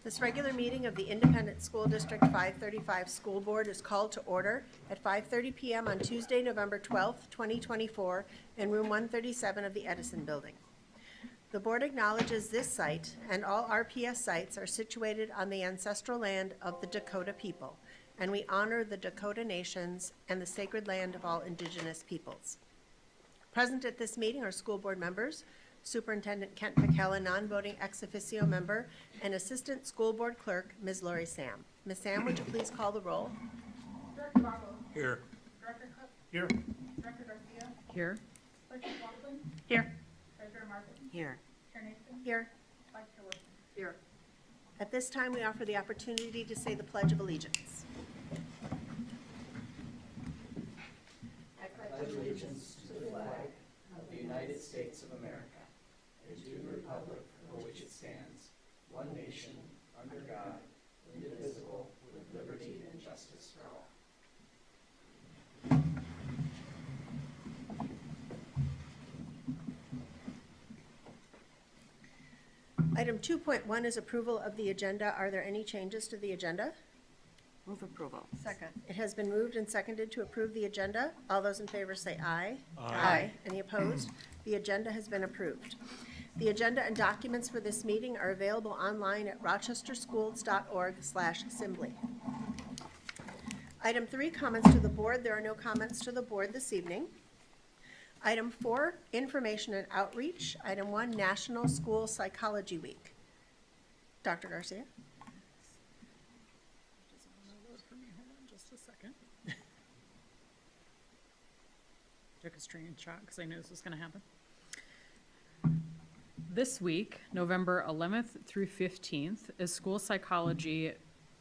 This regular meeting of the Independent School District 535 School Board is called to order at 5:30 p.m. on Tuesday, November 12th, 2024, in room 137 of the Edison building. The board acknowledges this site and all RPS sites are situated on the ancestral land of the Dakota people, and we honor the Dakota nations and the sacred land of all indigenous peoples. Present at this meeting are school board members, Superintendent Kent McKella, non-voting ex officio member, and Assistant School Board Clerk, Ms. Lori Sam. Ms. Sam, would you please call the roll? Director Barlow. Here. Director Cook. Here. Director Garcia. Here. Vice Chair Walton. Here. Treasurer Martin. Here. Chair Nathan. Here. Vice Chair Wilson. Here. At this time, we offer the opportunity to say the Pledge of Allegiance. I pledge allegiance to the flag of the United States of America and to the republic for which it stands, one nation, under God, indivisible, with liberty and justice for all. Item 2.1 is approval of the agenda. Are there any changes to the agenda? Move approval. Second. It has been moved and seconded to approve the agenda. All those in favor say aye. Aye. Any opposed? The agenda has been approved. The agenda and documents for this meeting are available online at rochesterschools.org/assembly. Item 3, comments to the board. There are no comments to the board this evening. Item 4, information and outreach. Item 1, National School Psychology Week. Dr. Garcia? Just a second. Took a screenshot because I knew this was going to happen. This week, November 11th through 15th, is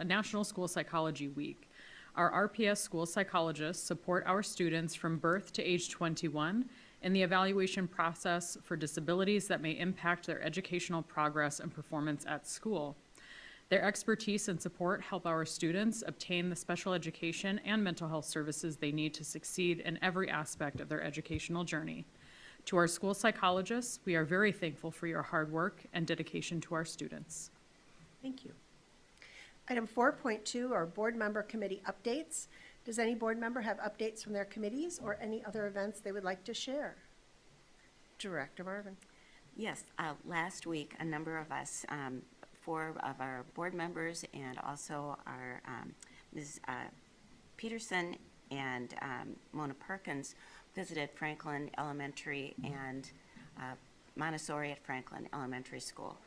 National School Psychology Week. Our RPS school psychologists support our students from birth to age 21 in the evaluation process for disabilities that may impact their educational progress and performance at school. Their expertise and support help our students obtain the special education and mental health services they need to succeed in every aspect of their educational journey. To our school psychologists, we are very thankful for your hard work and dedication to our students. Thank you. Item 4.2 are board member committee updates. Does any board member have updates from their committees or any other events they would like to share? Director Marvin. Yes, last week, a number of us, 4 of our board members and also our Ms. Peterson and Mona Perkins visited Franklin Elementary and Montessori at Franklin Elementary School.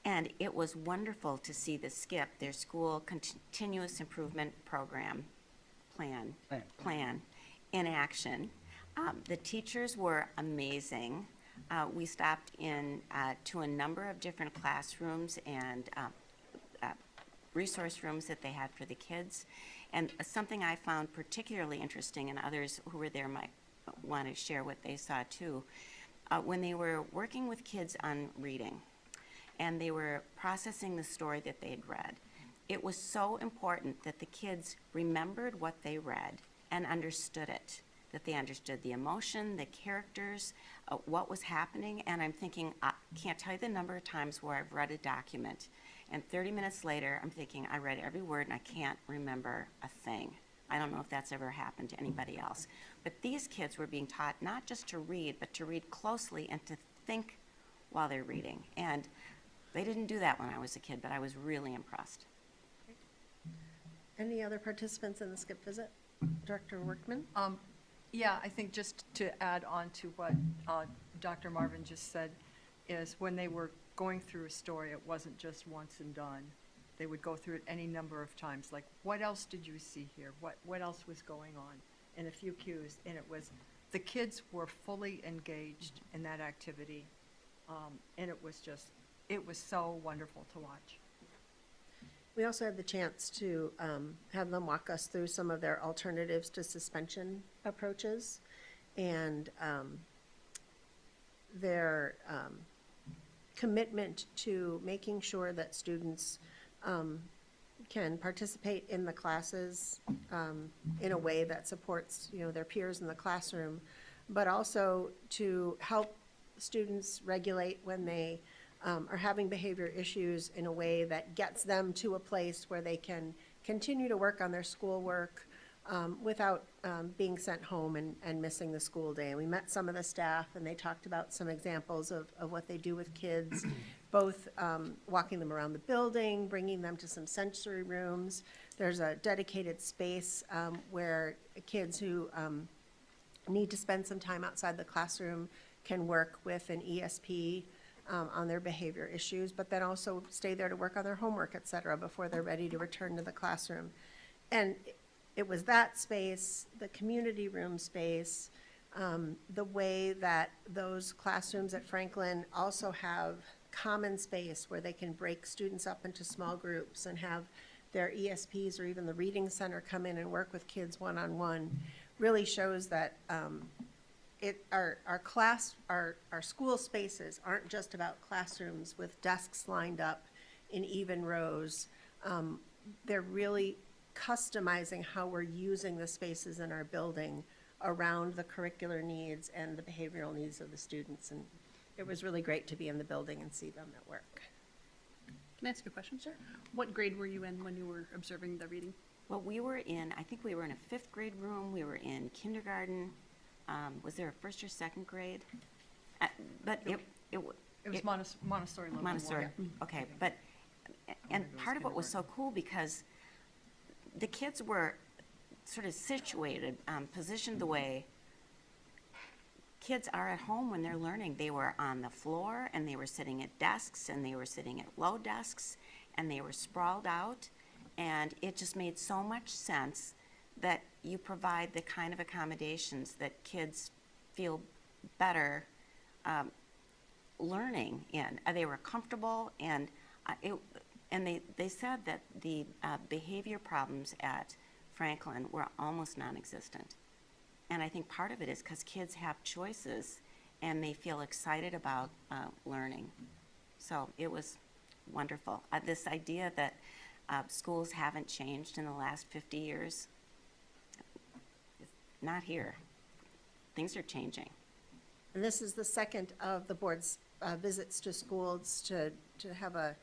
And it was wonderful to see the SCIP, their school continuous improvement program plan in action. The teachers were amazing. We stopped in to a number of different classrooms and resource rooms that they had for the kids. And something I found particularly interesting, and others who were there might want to share what they saw too, when they were working with kids on reading and they were processing the story that they'd read, it was so important that the kids remembered what they read and understood it, that they understood the emotion, the characters, what was happening. And I'm thinking, I can't tell you the number of times where I've read a document and 30 minutes later, I'm thinking, I read every word and I can't remember a thing. I don't know if that's ever happened to anybody else. But these kids were being taught not just to read, but to read closely and to think while they're reading. And they didn't do that when I was a kid, but I was really impressed. Any other participants in the SCIP visit? Director Workman? Yeah, I think just to add on to what Dr. Marvin just said is when they were going through a story, it wasn't just once and done. They would go through it any number of times, like, what else did you see here? What else was going on? And a few cues, and it was, the kids were fully engaged in that activity, and it was so wonderful to watch. We also had the chance to have them walk us through some of their alternatives to suspension approaches and their commitment to making sure that students can participate in the classes in a way that supports, their peers in the classroom, but also to help students regulate when they are having behavior issues in a way that gets them to a place where they can continue to work on their schoolwork without being sent home and missing the school day. And we met some of the staff, and they talked about some examples of what they do with kids, both walking them around the building, bringing them to some sensory rooms. There's a dedicated space where kids who need to spend some time outside the classroom can work with an ESP on their behavior issues, but then also stay there to work on their homework, et cetera, before they're ready to return to the classroom. And it was that space, the community room space, the way that those classrooms at Franklin also have common space where they can break students up into small groups and have their ESPs or even the reading center come in and work with kids one-on-one, really shows that our school spaces aren't just about classrooms with desks lined up in even rows. They're really customizing how we're using the spaces in our building around the curricular needs and the behavioral needs of the students. And it was really great to be in the building and see them at work. Can I ask a question? Sure. What grade were you in when you were observing the reading? Well, I think we were in a 5th grade room, we were in kindergarten. Was there a 1st or 2nd grade? But it It was Montessori level. Montessori, okay, but, and part of it was so cool because the kids were sort of situated, positioned the way kids are at home when they're learning. They were on the floor, and they were sitting at desks, and they were sitting at low desks, and they were sprawled out, and it just made so much sense that you provide the kind of accommodations that kids feel better learning in. They were comfortable, and they said that the behavior problems at Franklin were almost non-existent. And I think part of it is because kids have choices, and they feel excited about learning. So it was wonderful. This idea that schools haven't changed in the last 50 years, not here. Things are changing. And this is the second of the board's visits to schools to have an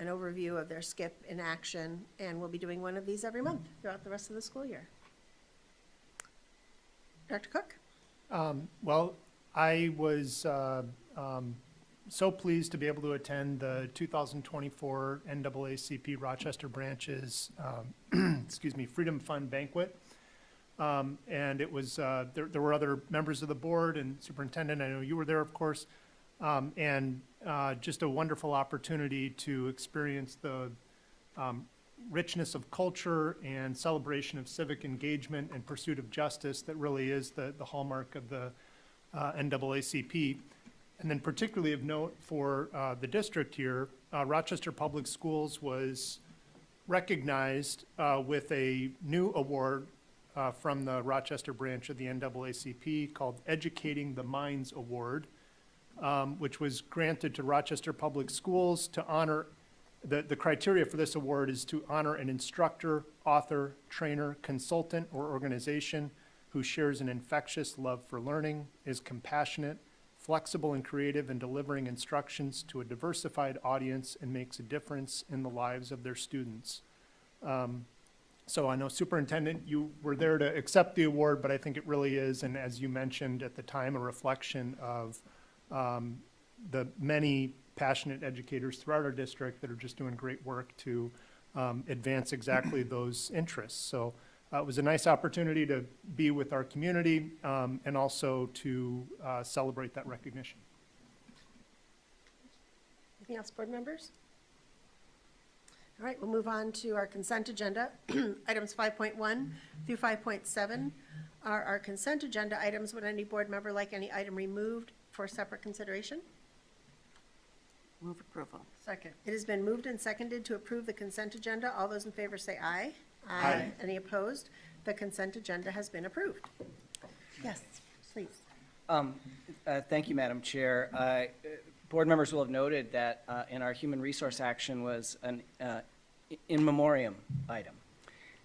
overview of their SCIP in action, and we'll be doing one of these every month throughout the rest of the school year. Dr. Cook? Well, I was so pleased to be able to attend the 2024 NAACP Rochester branch's Freedom Fund banquet. And it was, there were other members of the board and superintendent, I know you were there, of course, and just a wonderful opportunity to experience the richness of culture and celebration of civic engagement and pursuit of justice that really is the hallmark of the NAACP. And then particularly of note for the district here, Rochester Public Schools was recognized with a new award from the Rochester branch of the NAACP called Educating the Minds Award, which was granted to Rochester Public Schools to honor, the criteria for this award is to honor an instructor, author, trainer, consultant, or organization who shares an infectious love for learning, is compassionate, flexible and creative in delivering instructions to a diversified audience, and makes a difference in the lives of their students. So I know, Superintendent, you were there to accept the award, but I think it really is, and as you mentioned at the time, a reflection of the many passionate educators throughout our district that are just doing great work to advance exactly those interests. So it was a nice opportunity to be with our community and also to celebrate that recognition. Anything else, board members? All right, we'll move on to our consent agenda. Items 5.1 through 5.7 are our consent agenda items. Would any board member like any item removed for separate consideration? Move approval. Second. It has been moved and seconded to approve the consent agenda. All those in favor say aye. Aye. Any opposed? The consent agenda has been approved. Yes, please. Thank you, Madam Chair. Board members will have noted that in our human resource action was an in memoriam item.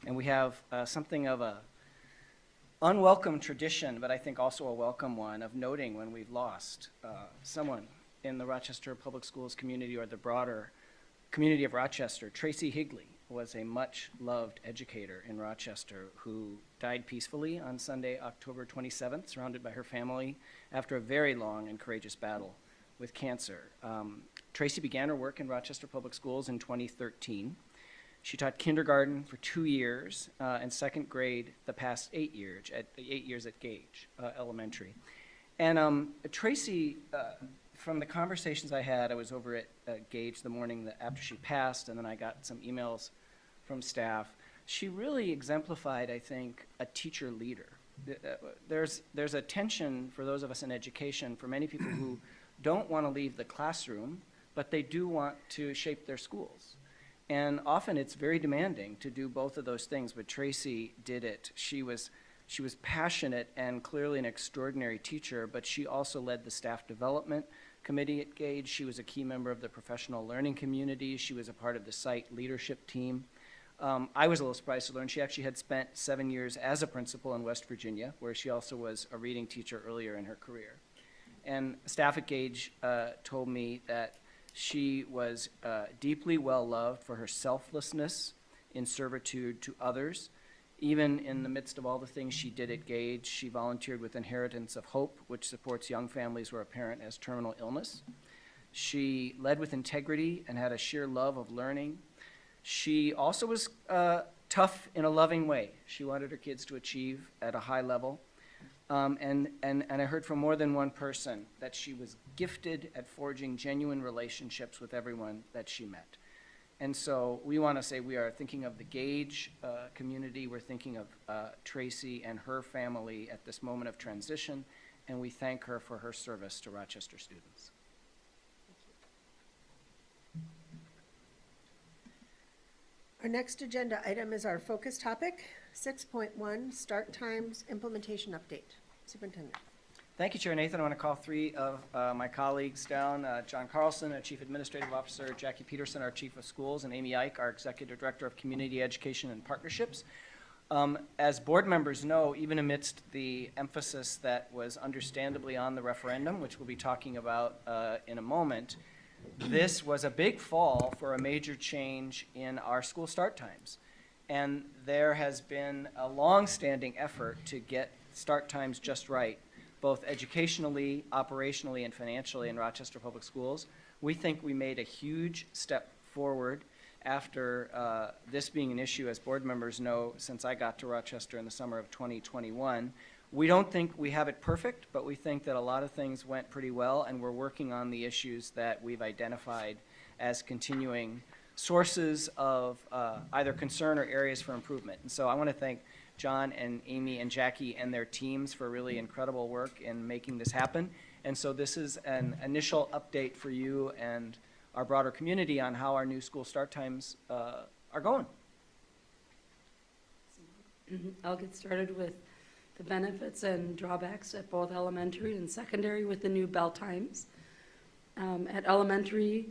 And we have something of a unwelcome tradition, but I think also a welcome one, of noting when we've lost someone in the Rochester Public Schools community or the broader community of Rochester. Tracy Higley was a much-loved educator in Rochester who died peacefully on Sunday, October 27th, surrounded by her family after a very long and courageous battle with cancer. Tracy began her work in Rochester Public Schools in 2013. She taught kindergarten for 2 years and second grade the past 8 years at Gage Elementary. And Tracy, from the conversations I had, I was over at Gage the morning after she passed, and then I got some emails from staff. She really exemplified, I think, a teacher leader. There's a tension for those of us in education, for many people who don't want to leave the classroom, but they do want to shape their schools. And often it's very demanding to do both of those things, but Tracy did it. She was passionate and clearly an extraordinary teacher, but she also led the staff development committee at Gage. She was a key member of the professional learning community. She was a part of the site leadership team. I was a little surprised to learn she actually had spent 7 years as a principal in West Virginia, where she also was a reading teacher earlier in her career. And staff at Gage told me that she was deeply well-loved for her selflessness in servitude to others. Even in the midst of all the things she did at Gage, she volunteered with Inheritance of Hope, which supports young families where a parent has terminal illness. She led with integrity and had a sheer love of learning. She also was tough in a loving way. She wanted her kids to achieve at a high level. And I heard from more than one person that she was gifted at forging genuine relationships with everyone that she met. And so we want to say we are thinking of the Gage community. We're thinking of Tracy and her family at this moment of transition, and we thank her for her service to Rochester students. Our next agenda item is our focus topic, 6.1, start times implementation update. Superintendent. Thank you, Chair Nathan. I want to call three of my colleagues down, John Carlson, our Chief Administrative Officer, Jackie Peterson, our Chief of Schools, and Amy Ike, our Executive Director of Community Education and Partnerships. As board members know, even amidst the emphasis that was understandably on the referendum, which we'll be talking about in a moment, this was a big fall for a major change in our school start times. And there has been a long-standing effort to get start times just right, both educationally, operationally, and financially in Rochester Public Schools. We think we made a huge step forward after this being an issue, as board members know, since I got to Rochester in the summer of 2021. We don't think we have it perfect, but we think that a lot of things went pretty well, and we're working on the issues that we've identified as continuing sources of either concern or areas for improvement. And so I want to thank John and Amy and Jackie and their teams for really incredible work in making this happen. And so this is an initial update for you and our broader community on how our new school start times are going. I'll get started with the benefits and drawbacks at both elementary and secondary with the new bell times. At elementary,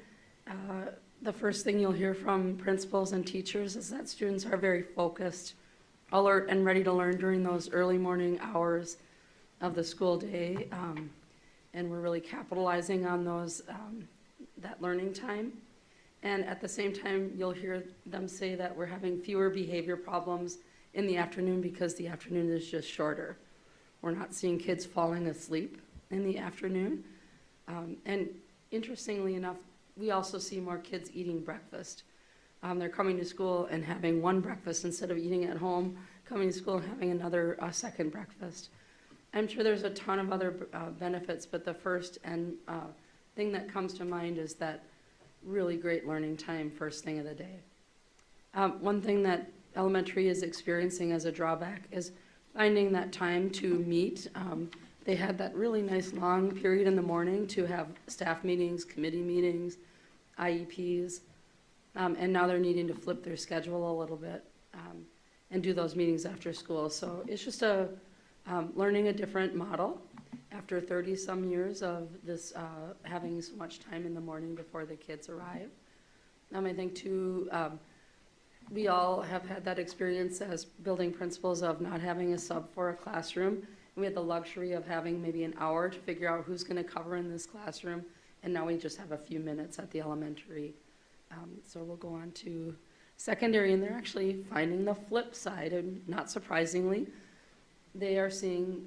the first thing you'll hear from principals and teachers is that students are very focused, alert, and ready to learn during those early morning hours of the school day. And we're really capitalizing on those, that learning time. And at the same time, you'll hear them say that we're having fewer behavior problems in the afternoon because the afternoon is just shorter. We're not seeing kids falling asleep in the afternoon. And interestingly enough, we also see more kids eating breakfast. They're coming to school and having one breakfast instead of eating at home, coming to school and having another second breakfast. I'm sure there's a ton of other benefits, but the first and thing that comes to mind is that really great learning time first thing of the day. One thing that elementary is experiencing as a drawback is finding that time to meet. They had that really nice long period in the morning to have staff meetings, committee meetings, IEPs, and now they're needing to flip their schedule a little bit and do those meetings after school. So it's just learning a different model after 30-some years of this having so much time in the morning before the kids arrive. I think too, we all have had that experience as building principals of not having a sub for a classroom. We had the luxury of having maybe an hour to figure out who's gonna cover in this classroom, and now we just have a few minutes at the elementary. So we'll go on to secondary, and they're actually finding the flip side, and not surprisingly, they are seeing,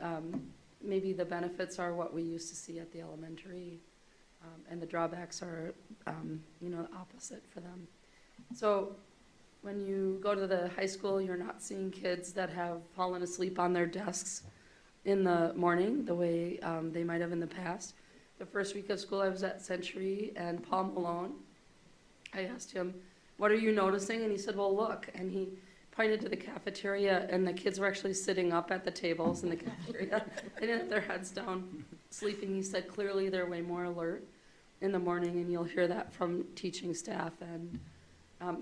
maybe the benefits are what we used to see at the elementary, and the drawbacks are, the opposite for them. So when you go to the high school, you're not seeing kids that have fallen asleep on their desks in the morning the way they might have in the past. The first week of school, I was at Century, and Paul Malone, I asked him, "What are you noticing?" And he said, "Well, look." And he pointed to the cafeteria, and the kids were actually sitting up at the tables in the cafeteria. They didn't have their heads down sleeping. He said, clearly they're way more alert in the morning, and you'll hear that from teaching staff and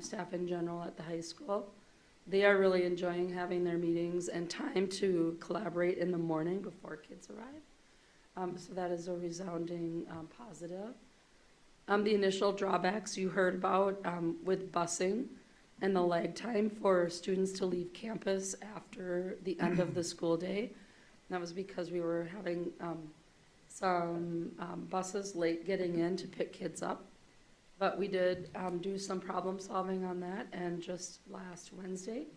staff in general at the high school. They are really enjoying having their meetings and time to collaborate in the morning before kids arrive. So that is a resounding positive. The initial drawbacks you heard about with busing and the lag time for students to leave campus after the end of the school day. That was because we were having some buses late getting in to pick kids up. But we did do some problem solving on that, and just last Wednesday,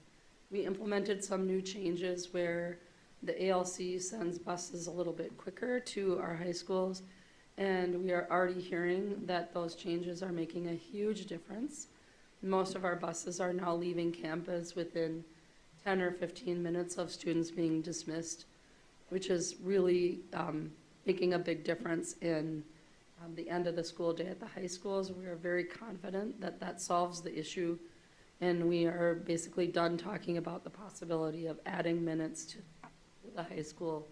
we implemented some new changes where the ALC sends buses a little bit quicker to our high schools, and we are already hearing that those changes are making a huge difference. Most of our buses are now leaving campus within 10 or 15 minutes of students being dismissed, which is really making a big difference in the end of the school day at the high schools. We are very confident that that solves the issue, and we are basically done talking about the possibility of adding minutes to the high school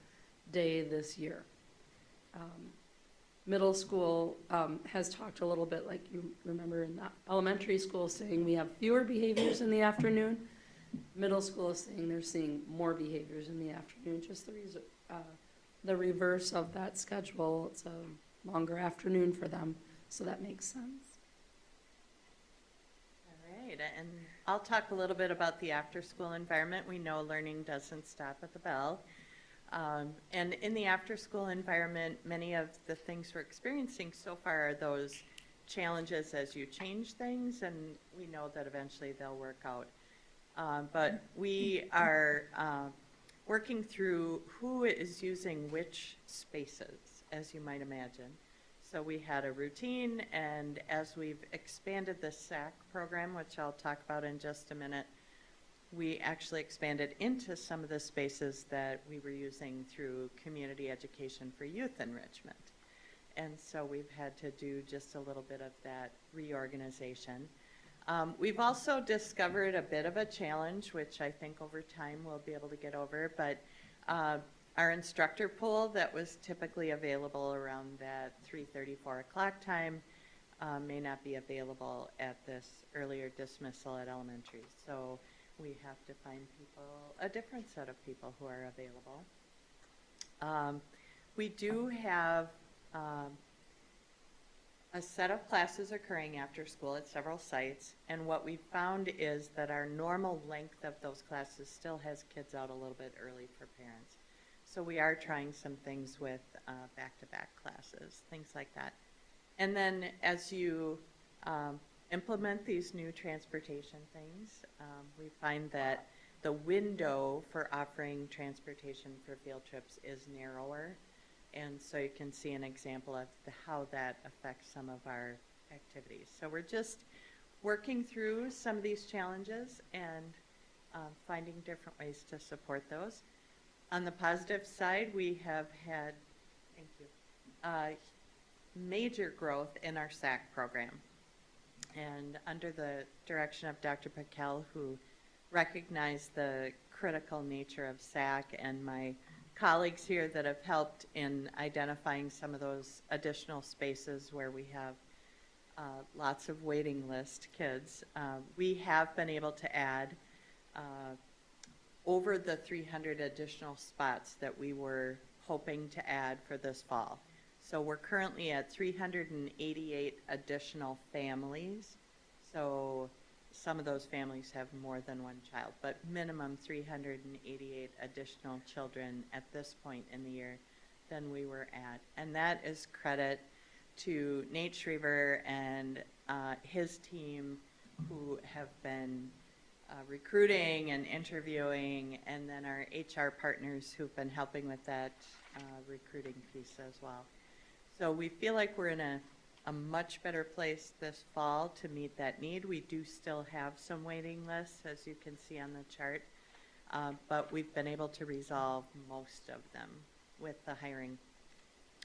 day this year. Middle school has talked a little bit, like you remember in the elementary school, saying we have fewer behaviors in the afternoon. Middle school is saying they're seeing more behaviors in the afternoon, just the reverse of that schedule. It's a longer afternoon for them, so that makes sense. All right, and I'll talk a little bit about the after-school environment. We know learning doesn't stop at the bell. And in the after-school environment, many of the things we're experiencing so far are those challenges as you change things, and we know that eventually they'll work out. But we are working through who is using which spaces, as you might imagine. So we had a routine, and as we've expanded the SAC program, which I'll talk about in just a minute, we actually expanded into some of the spaces that we were using through community education for youth enrichment. And so we've had to do just a little bit of that reorganization. We've also discovered a bit of a challenge, which I think over time we'll be able to get over, but our instructor pool that was typically available around that 3:30, 4 o'clock time may not be available at this earlier dismissal at elementary. So we have to find people, a different set of people who are available. We do have a set of classes occurring after school at several sites, and what we found is that our normal length of those classes still has kids out a little bit early for parents. So we are trying some things with back-to-back classes, things like that. And then as you implement these new transportation things, we find that the window for offering transportation for field trips is narrower. And so you can see an example of how that affects some of our activities. So we're just working through some of these challenges and finding different ways to support those. On the positive side, we have had, thank you, major growth in our SAC program. And under the direction of Dr. Pakel, who recognized the critical nature of SAC, and my colleagues here that have helped in identifying some of those additional spaces where we have lots of waiting list kids, we have been able to add over the 300 additional spots that we were hoping to add for this fall. So we're currently at 388 additional families. So some of those families have more than one child, but minimum 388 additional children at this point in the year than we were at. And that is credit to Nate Shriver and his team, who have been recruiting and interviewing, and then our HR partners who've been helping with that recruiting piece as well. So we feel like we're in a much better place this fall to meet that need. We do still have some waiting lists, as you can see on the chart, but we've been able to resolve most of them with the hiring.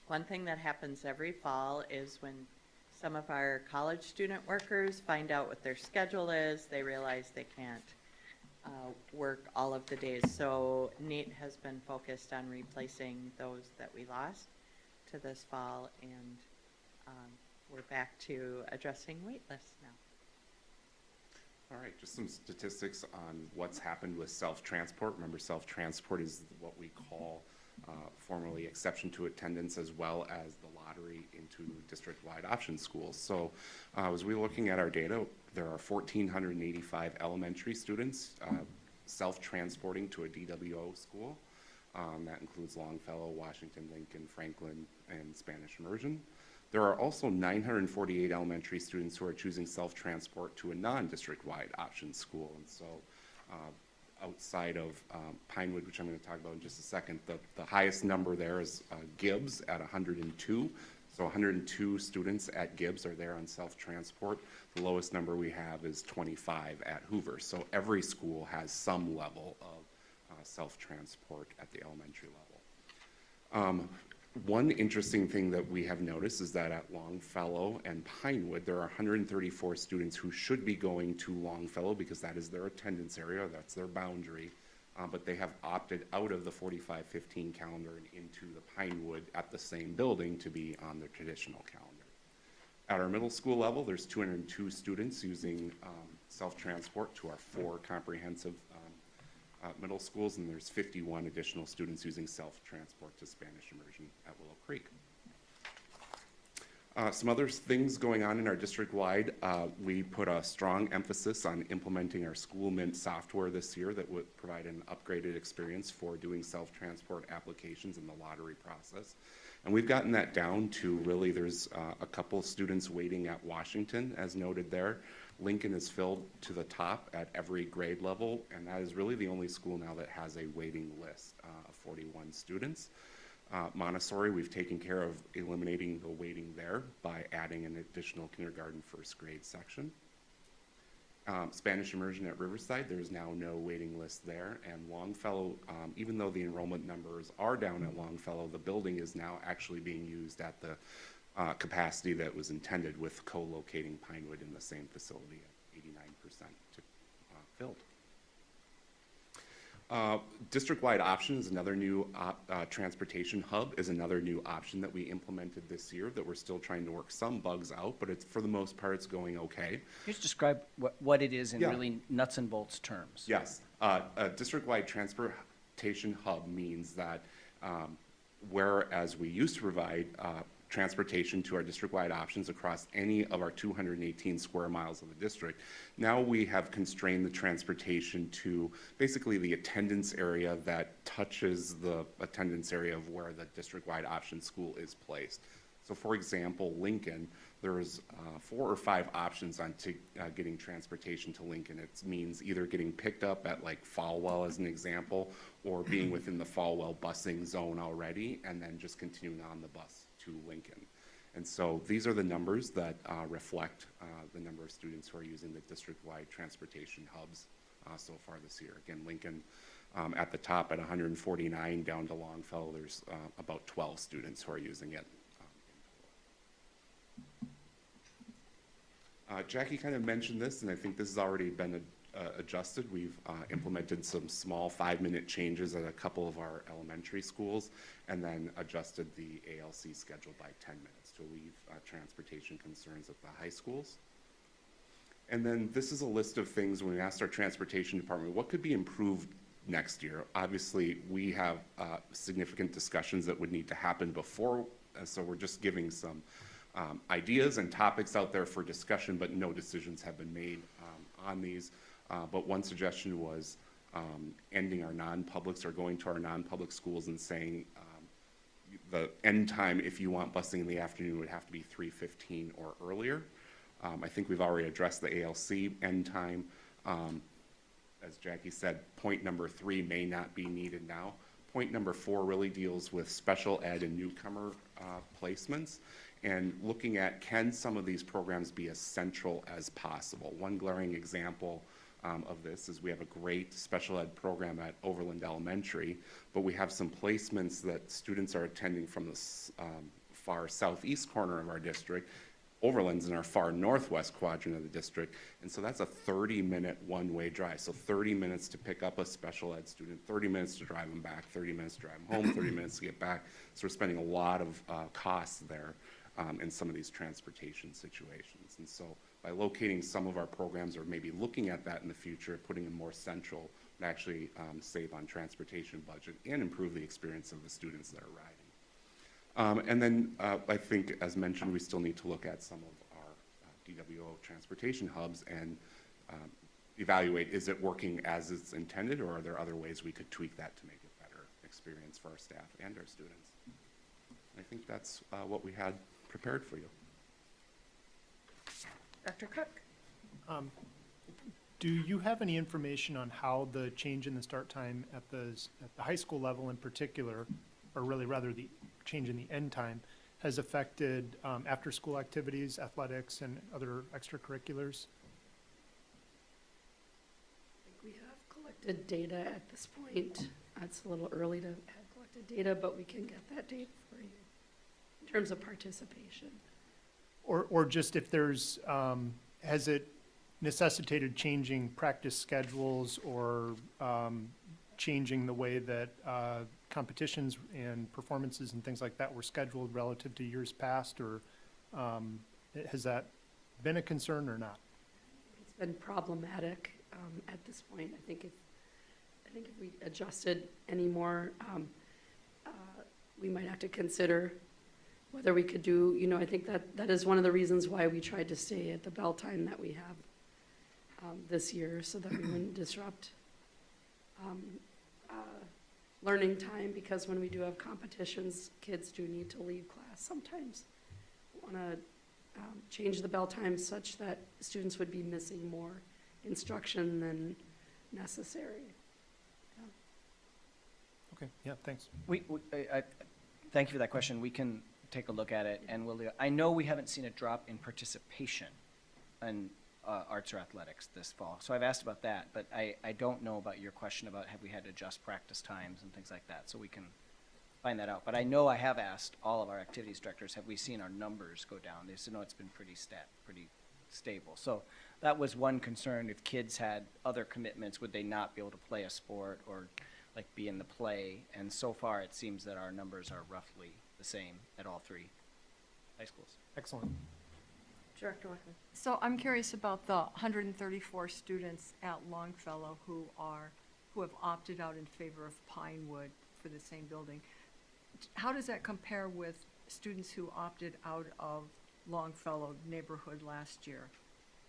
One thing that happens every fall is when some of our college student workers find out what their schedule is, they realize they can't work all of the days. So Nate has been focused on replacing those that we lost to this fall, and we're back to addressing wait lists now. All right, just some statistics on what's happened with self-transport. Remember, self-transport is what we call formerly exception to attendance, as well as the lottery into district-wide option schools. So as we're looking at our data, there are 1,485 elementary students self-transporting to a DWO school. That includes Longfellow, Washington, Lincoln, Franklin, and Spanish immersion. There are also 948 elementary students who are choosing self-transport to a non-district-wide option school. And so outside of Pinewood, which I'm going to talk about in just a second, the highest number there is Gibbs at 102. So 102 students at Gibbs are there on self-transport. The lowest number we have is 25 at Hoover. So every school has some level of self-transport at the elementary level. One interesting thing that we have noticed is that at Longfellow and Pinewood, there are 134 students who should be going to Longfellow because that is their attendance area, that's their boundary, but they have opted out of the 45-15 calendar and into the Pinewood at the same building to be on their traditional calendar. At our middle school level, there's 202 students using self-transport to our 4 comprehensive middle schools, and there's 51 additional students using self-transport to Spanish immersion at Willow Creek. Some other things going on in our district-wide, we put a strong emphasis on implementing our School Mint software this year that would provide an upgraded experience for doing self-transport applications in the lottery process. And we've gotten that down to really, there's a couple students waiting at Washington, as noted there. Lincoln is filled to the top at every grade level, and that is really the only school now that has a waiting list of 41 students. Montessori, we've taken care of eliminating the waiting there by adding an additional kindergarten first grade section. Spanish immersion at Riverside, there's now no waiting list there, and Longfellow, even though the enrollment numbers are down at Longfellow, the building is now actually being used at the capacity that was intended, with co-locating Pinewood in the same facility at 89% filled. District-wide option is another new transportation hub is another new option that we implemented this year that we're still trying to work some bugs out, but it's, for the most part, it's going okay. Can you just describe what it is in Yeah. really nuts and bolts terms? Yes, a district-wide transportation hub means that whereas we used to provide transportation to our district-wide options across any of our 218 square miles of the district, now we have constrained the transportation to basically the attendance area that touches the attendance area of where the district-wide option school is placed. So for example, Lincoln, there's 4 or 5 options on getting transportation to Lincoln. It means either getting picked up at like Falwell as an example, or being within the Falwell busing zone already, and then just continuing on the bus to Lincoln. And so these are the numbers that reflect the number of students who are using the district-wide transportation hubs so far this year. Again, Lincoln at the top at 149, down to Longfellow, there's about 12 students who are using it. Jackie kind of mentioned this, and I think this has already been adjusted. We've implemented some small 5-minute changes at a couple of our elementary schools, and then adjusted the ALC schedule by 10 minutes to alleviate transportation concerns at the high schools. And then this is a list of things when we asked our transportation department, what could be improved next year? Obviously, we have significant discussions that would need to happen before, so we're just giving some ideas and topics out there for discussion, but no decisions have been made on these, but one suggestion was ending our non-publics or going to our non-public schools and saying the end time, if you want busing in the afternoon, would have to be 3:15 or earlier. I think we've already addressed the ALC end time. As Jackie said, point number 3 may not be needed now. Point number 4 really deals with special ed and newcomer placements and looking at, can some of these programs be as central as possible? One glaring example of this is we have a great special ed program at Overland Elementary, but we have some placements that students are attending from the far southeast corner of our district. Overland's in our far northwest quadrant of the district, and so that's a 30-minute one-way drive. So 30 minutes to pick up a special ed student, 30 minutes to drive them back, 30 minutes to drive them home, 30 minutes to get back. So we're spending a lot of costs there in some of these transportation situations. And so by locating some of our programs or maybe looking at that in the future, putting them more central, would actually save on transportation budget and improve the experience of the students that are riding. And then I think, as mentioned, we still need to look at some of our DWO transportation hubs and evaluate, is it working as it's intended, or are there other ways we could tweak that to make it better experience for our staff and our students? I think that's what we had prepared for you. Dr. Cook? Do you have any information on how the change in the start time at the high school level in particular, or really rather the change in the end time, has affected after-school activities, athletics, and other extracurriculars? I think we have collected data at this point. It's a little early to have collected data, but we can get that data for you in terms of participation. Or just if there's, has it necessitated changing practice schedules or changing the way that competitions and performances and things like that were scheduled relative to years past, or has that been a concern or not? It's been problematic at this point. I think if we adjusted any more, we might have to consider whether we could do, I think that is one of the reasons why we tried to stay at the bell time that we have this year, so that we wouldn't disrupt learning time, because when we do have competitions, kids do need to leave class sometimes. We want to change the bell time such that students would be missing more instruction than necessary. Okay, yeah, thanks. I thank you for that question. We can take a look at it, and I know we haven't seen a drop in participation in arts or athletics this fall. So I've asked about that, but I don't know about your question about have we had to adjust practice times and things like that. So we can find that out. But I know I have asked all of our activities directors, have we seen our numbers go down? They said, no, it's been pretty stable. So that was one concern. If kids had other commitments, would they not be able to play a sport or like be in the play? And so far, it seems that our numbers are roughly the same at all 3 high schools. Excellent. Director Wickman? So I'm curious about the 134 students at Longfellow who have opted out in favor of Pinewood for the same building. How does that compare with students who opted out of Longfellow neighborhood last year?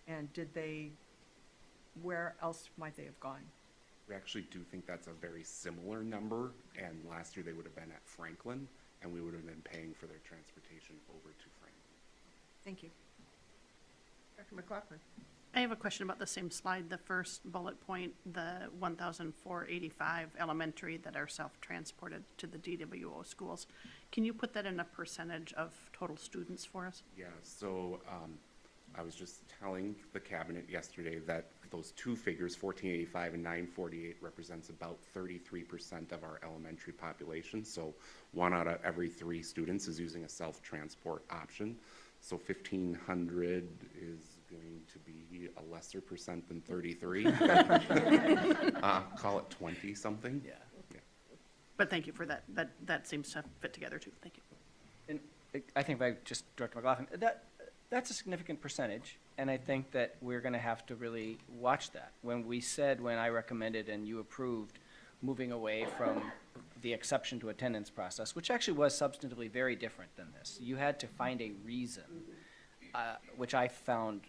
And where else might they have gone? We actually do think that's a very similar number, and last year they would have been at Franklin, and we would have been paying for their transportation over to Franklin. Thank you. Dr. McLaughlin? I have a question about the same slide, the first bullet point, the 1,485 elementary that are self-transported to the DWO schools. Can you put that in a percentage of total students for us? Yeah, so I was just telling the cabinet yesterday that those two figures, 1485 and 948, represents about 33% of our elementary population. So 1 out of every 3 students is using a self-transport option. So 1,500 is going to be a lesser percent than 33. Call it 20 something. Yeah. But thank you for that. That seems to fit together too. Thank you. And I think by just Director McLaughlin, that's a significant percentage, and I think that we're going to have to really watch that. When I recommended and you approved moving away from the exception to attendance process, which actually was substantively very different than this. You had to find a reason, which I found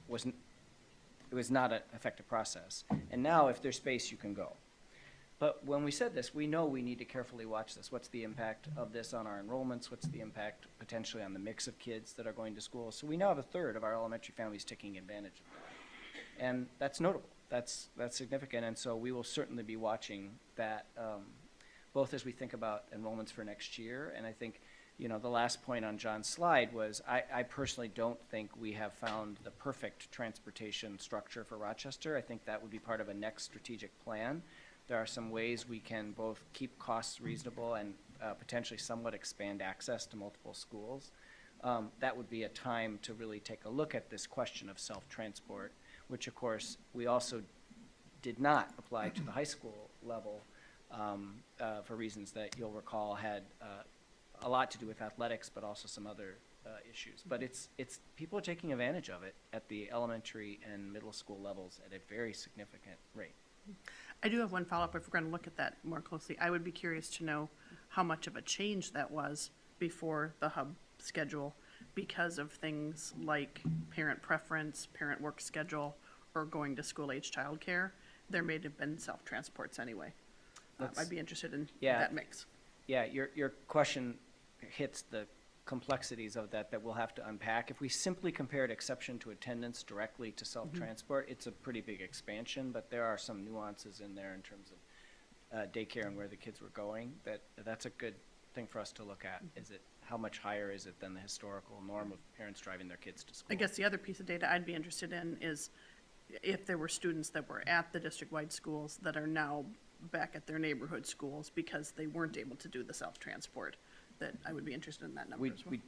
was not an effective process. And now, if there's space, you can go. But when we said this, we know we need to carefully watch this. What's the impact of this on our enrollments? What's the impact potentially on the mix of kids that are going to school? So we now have a third of our elementary families taking advantage of that. And that's notable. That's significant. And so we will certainly be watching that, both as we think about enrollments for next year. And I think, you know, the last point on John's slide was I personally don't think we have found the perfect transportation structure for Rochester. I think that would be part of a next strategic plan. There are some ways we can both keep costs reasonable and potentially somewhat expand access to multiple schools. That would be a time to really take a look at this question of self-transport, which of course we also did not apply to the high school level for reasons that you'll recall had a lot to do with athletics, but also some other issues. But it's people are taking advantage of it at the elementary and middle school levels at a very significant rate. I do have one follow-up if we're going to look at that more closely. I would be curious to know how much of a change that was before the hub schedule because of things like parent preference, parent work schedule, or going to school-age childcare. There may have been self-transports anyway. I'd be interested in that mix. Yeah, your question hits the complexities of that we'll have to unpack. If we simply compared exception to attendance directly to self-transport, it's a pretty big expansion, but there are some nuances in there in terms of daycare and where the kids were going. That's a good thing for us to look at. Is it, how much higher is it than the historical norm of parents driving their kids to school? I guess the other piece of data I'd be interested in is if there were students that were at the district-wide schools that are now back at their neighborhood schools because they weren't able to do the self-transport, that I would be interested in that number as well.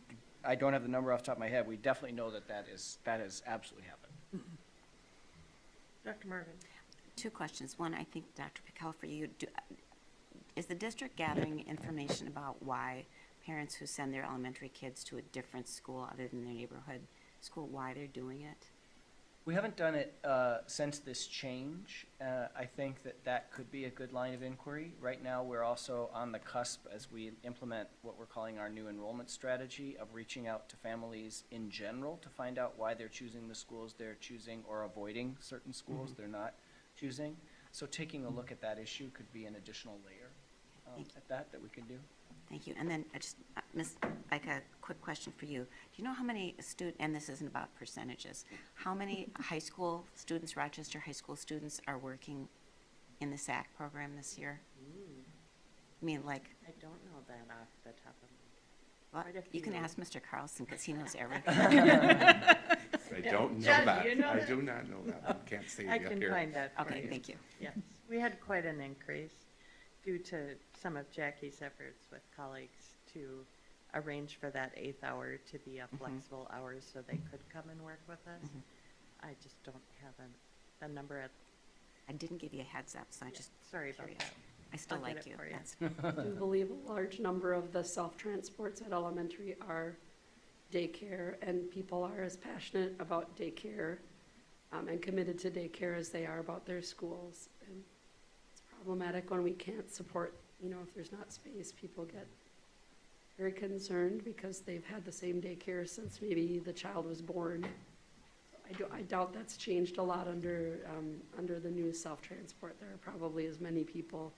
I don't have the number off the top of my head. We definitely know that has absolutely happened. Dr. Marvin? Two questions. One, I think, Dr. Pickell, for you, is the district gathering information about why parents who send their elementary kids to a different school other than their neighborhood school, why they're doing it? We haven't done it since this change. I think that could be a good line of inquiry. Right now, we're also on the cusp as we implement what we're calling our new enrollment strategy of reaching out to families in general to find out why they're choosing the schools they're choosing or avoiding certain schools they're not choosing. So taking a look at that issue could be an additional layer at that we could do. Thank you. And then Ms. Like a quick question for you. Do you know how many and this isn't about percentages, how many high school students, Rochester high school students, are working in the SAC program this year? I mean, like. I don't know that off the top of Well, Quite a you can few. ask Mr. Carlson because he knows everything. I don't know Jen, that. do you know I that? do not know that. I can't say I it up can here. find that for Okay, you. thank you. Yes, we had quite an increase due to some of Jackie's efforts with colleagues to arrange for that 8th hour to be a flexible hour so they could come and work with us. I just don't have a number at, I didn't give you a heads up, so I just sorry about curious. that. I still I'll get like it you. for you. That's I do believe a large number of the self-transports at elementary are daycare, and people are as passionate about daycare and committed to daycare as they are about their schools. And it's problematic when we can't support, if there's not space, people get very concerned because they've had the same daycare since maybe the child was born. I doubt that's changed a lot under the new self-transport. There are probably as many people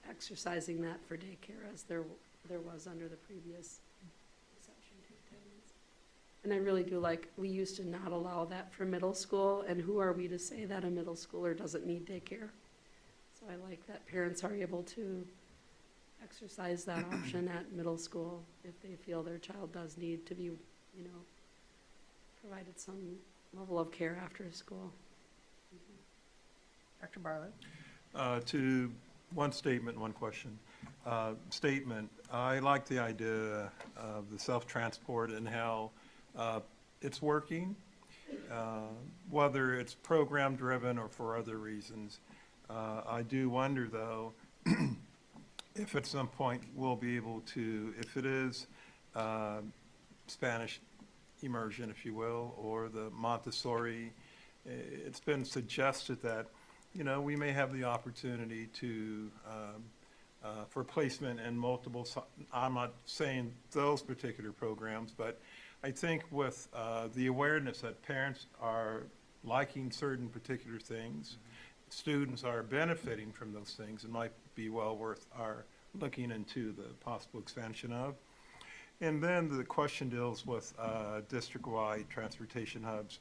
exercising that for daycare as there was under the previous exception to attendance. And I really do we used to not allow that for middle school, and who are we to say that a middle schooler doesn't need daycare? So I like that parents are able to exercise that option at middle school if they feel their child does need to be, provided some level of care after school. Dr. Barlow? To one statement, one question. Statement, I like the idea of the self-transport and how it's working, whether it's program-driven or for other reasons. I do wonder, though, if at some point we'll be able to, if it is Spanish immersion, if you will, or the Montessori, it's been suggested that, we may have the opportunity to, for placement in multiple, I'm not saying those particular programs, but I think with the awareness that parents are liking certain particular things. Students are benefiting from those things. It might be well worth our looking into the possible expansion of. And then the question deals with district-wide transportation hubs.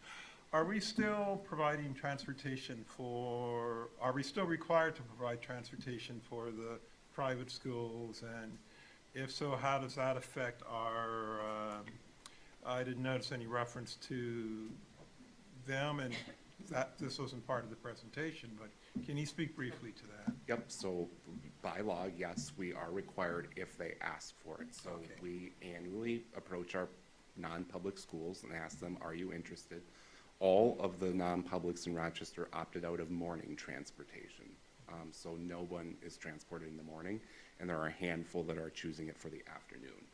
Are we still providing transportation for, are we still required to provide transportation for the private schools? And if so, how does that affect our, I didn't notice any reference to them, and that, this wasn't part of the presentation, but can you speak briefly to that? Yep, so by law, yes, we are required if they ask for it. So Okay. we annually approach our non-public schools and ask them, are you interested? All of the non-publics in Rochester opted out of morning transportation. So no one is transported in the morning, and there are a handful that are choosing it for the afternoon.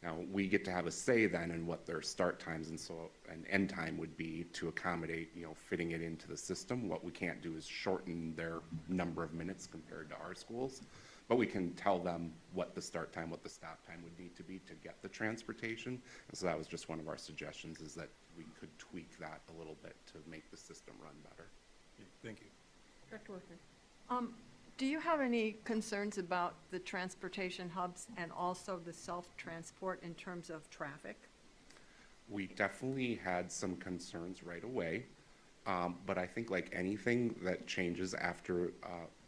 Now, we get to have a say then in what their start times and so an end time would be to accommodate, you know, fitting it into the system. What we can't do is shorten their number of minutes compared to our schools, but we can tell them what the start time, what the stop time would need to be to get the transportation. And so that was just one of our suggestions, is that we could tweak that a little bit to make the system run better. Thank you. Dr. Workman. Do you have any concerns about the transportation hubs and also the self-transport in terms of traffic? We definitely had some concerns right away, but I think like anything that changes after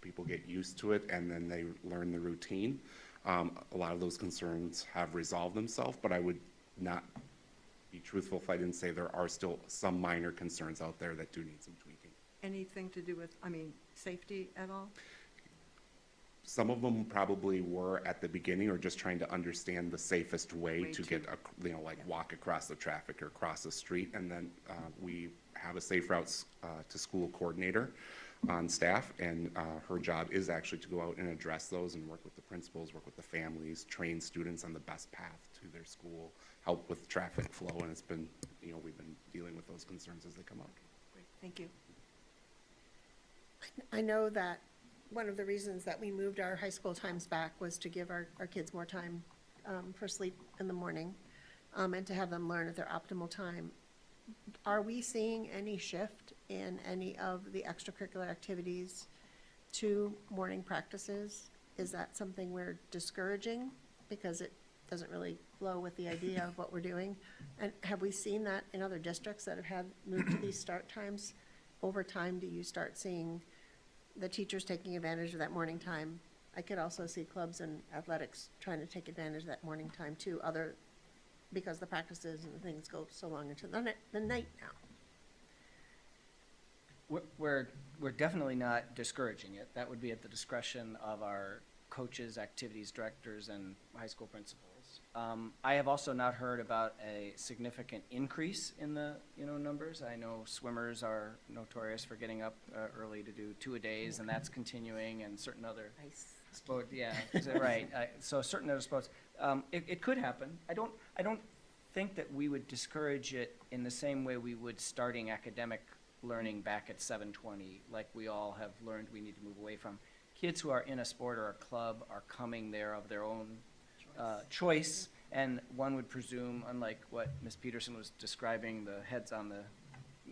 people get used to it and then they learn the routine, a lot of those concerns have resolved themselves, but I would not be truthful if I didn't say there are still some minor concerns out there that do need some tweaking. Anything to do with, safety at all? Some of them probably were at the beginning or just trying to understand the safest way to get, walk across the traffic or cross the street. And then we have a Safe Routes to School coordinator on staff, and her job is actually to go out and address those and work with the principals, work with the families, train students on the best path to their school, help with traffic flow. And it's been, we've been dealing with those concerns as they come up. Great, thank you. I know that one of the reasons that we moved our high school times back was to give our kids more time for sleep in the morning and to have them learn at their optimal time. Are we seeing any shift in any of the extracurricular activities to morning practices? Is that something we're discouraging because it doesn't really flow with the idea of what we're doing? And have we seen that in other districts that have had moved to these start times? Over time, do you start seeing the teachers taking advantage of that morning time? I could also see clubs and athletics trying to take advantage of that morning time too, because the practices and things go so long into the night now. We're definitely not discouraging it. That would be at the discretion of our coaches, activities directors, and high school principals. I have also not heard about a significant increase in the numbers. I know swimmers are notorious for getting up early to do 2-a-days, and that's continuing, and certain other sport. Yeah, is that right? So certain other sports, it could happen. I don't think that we would discourage it in the same way we would starting academic learning back at 7:20, like we all have learned we need to move away from. Kids who are in a sport or a club are coming there of their own choice, and one would presume, unlike what Ms. Peterson was describing, the heads on the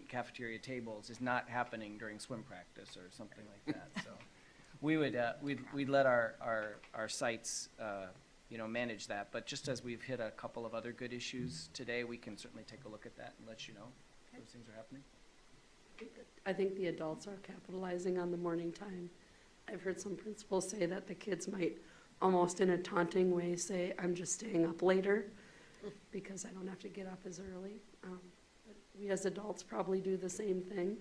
cafeteria tables is not happening during swim practice or something like that. So we would we'd let our sites manage that. But just as we've hit a couple of other good issues today, we can certainly take a look at that and let you know if those things are happening. I think the adults are capitalizing on the morning time. I've heard some principals say that the kids might almost in a taunting way say, I'm just staying up later because I don't have to get up as early. But we as adults probably do the same thing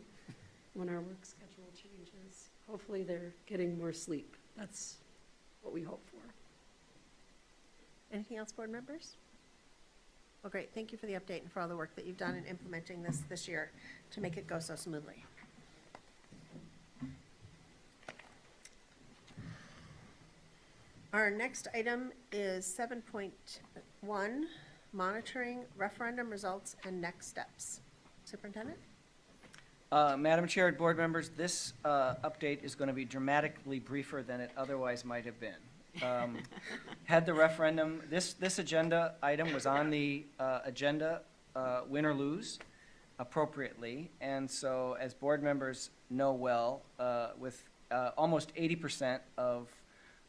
when our work schedule changes. Hopefully they're getting more sleep. That's what we hope for. Anything else, board members? Well, great. Thank you for the update and for all the work that you've done in implementing this year to make it go so smoothly. Our next item is 7.1, monitoring referendum results and next steps. Superintendent? Madam Chair, board members, this update is going to be dramatically briefer than it otherwise might have been. Had the referendum, this agenda item was on the agenda, win or lose. appropriately. And so, as board members know well, with almost 80% of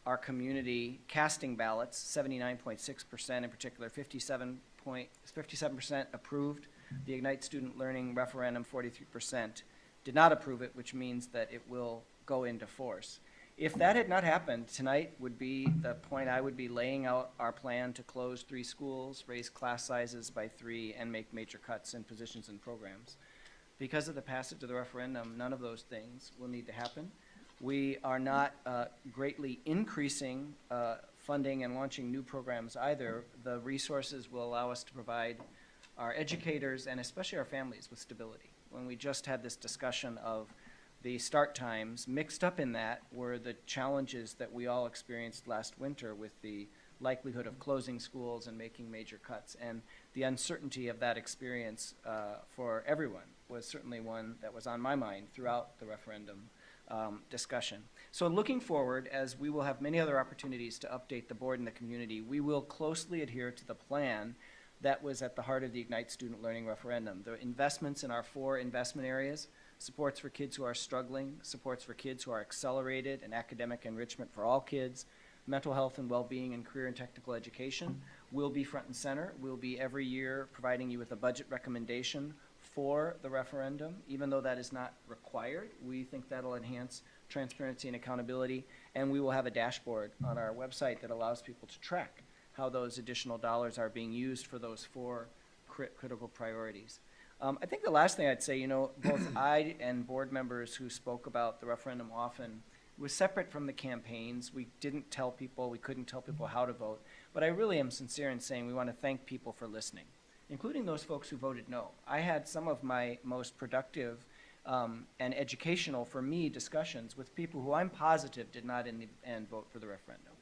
our community casting ballots, 79.6% in particular, 57% approved the Ignite Student Learning referendum, 43% did not approve it, which means that it will go into force. If that had not happened, tonight would be the point I would be laying out our plan to close 3 schools, raise class sizes by 3, and make major cuts in positions and programs. Because of the passage of the referendum, none of those things will need to happen. We are not greatly increasing funding and launching new programs either. The resources will allow us to provide our educators and especially our families with stability. When we just had this discussion of the start times, mixed up in that were the challenges that we all experienced last winter with the likelihood of closing schools and making major cuts. And the uncertainty of that experience for everyone was certainly one that was on my mind throughout the referendum discussion. So looking forward, as we will have many other opportunities to update the board and the community, we will closely adhere to the plan that was at the heart of the Ignite Student Learning referendum. The investments in our 4 investment areas: supports for kids who are struggling, supports for kids who are accelerated, and academic enrichment for all kids, mental health and well-being, and career and technical education will be front and center. We'll be every year providing you with a budget recommendation for the referendum, even though that is not required. We think that'll enhance transparency and accountability, and we will have a dashboard on our website that allows people to track how those additional dollars are being used for those 4 critical priorities. I think the last thing I'd say, both I and board members who spoke about the referendum often was separate from the campaigns. We couldn't tell people how to vote, but I really am sincere in saying we want to thank people for listening, including those folks who voted no. I had some of my most productive and educational, for me, discussions with people who I'm positive did not in the end vote for the referendum.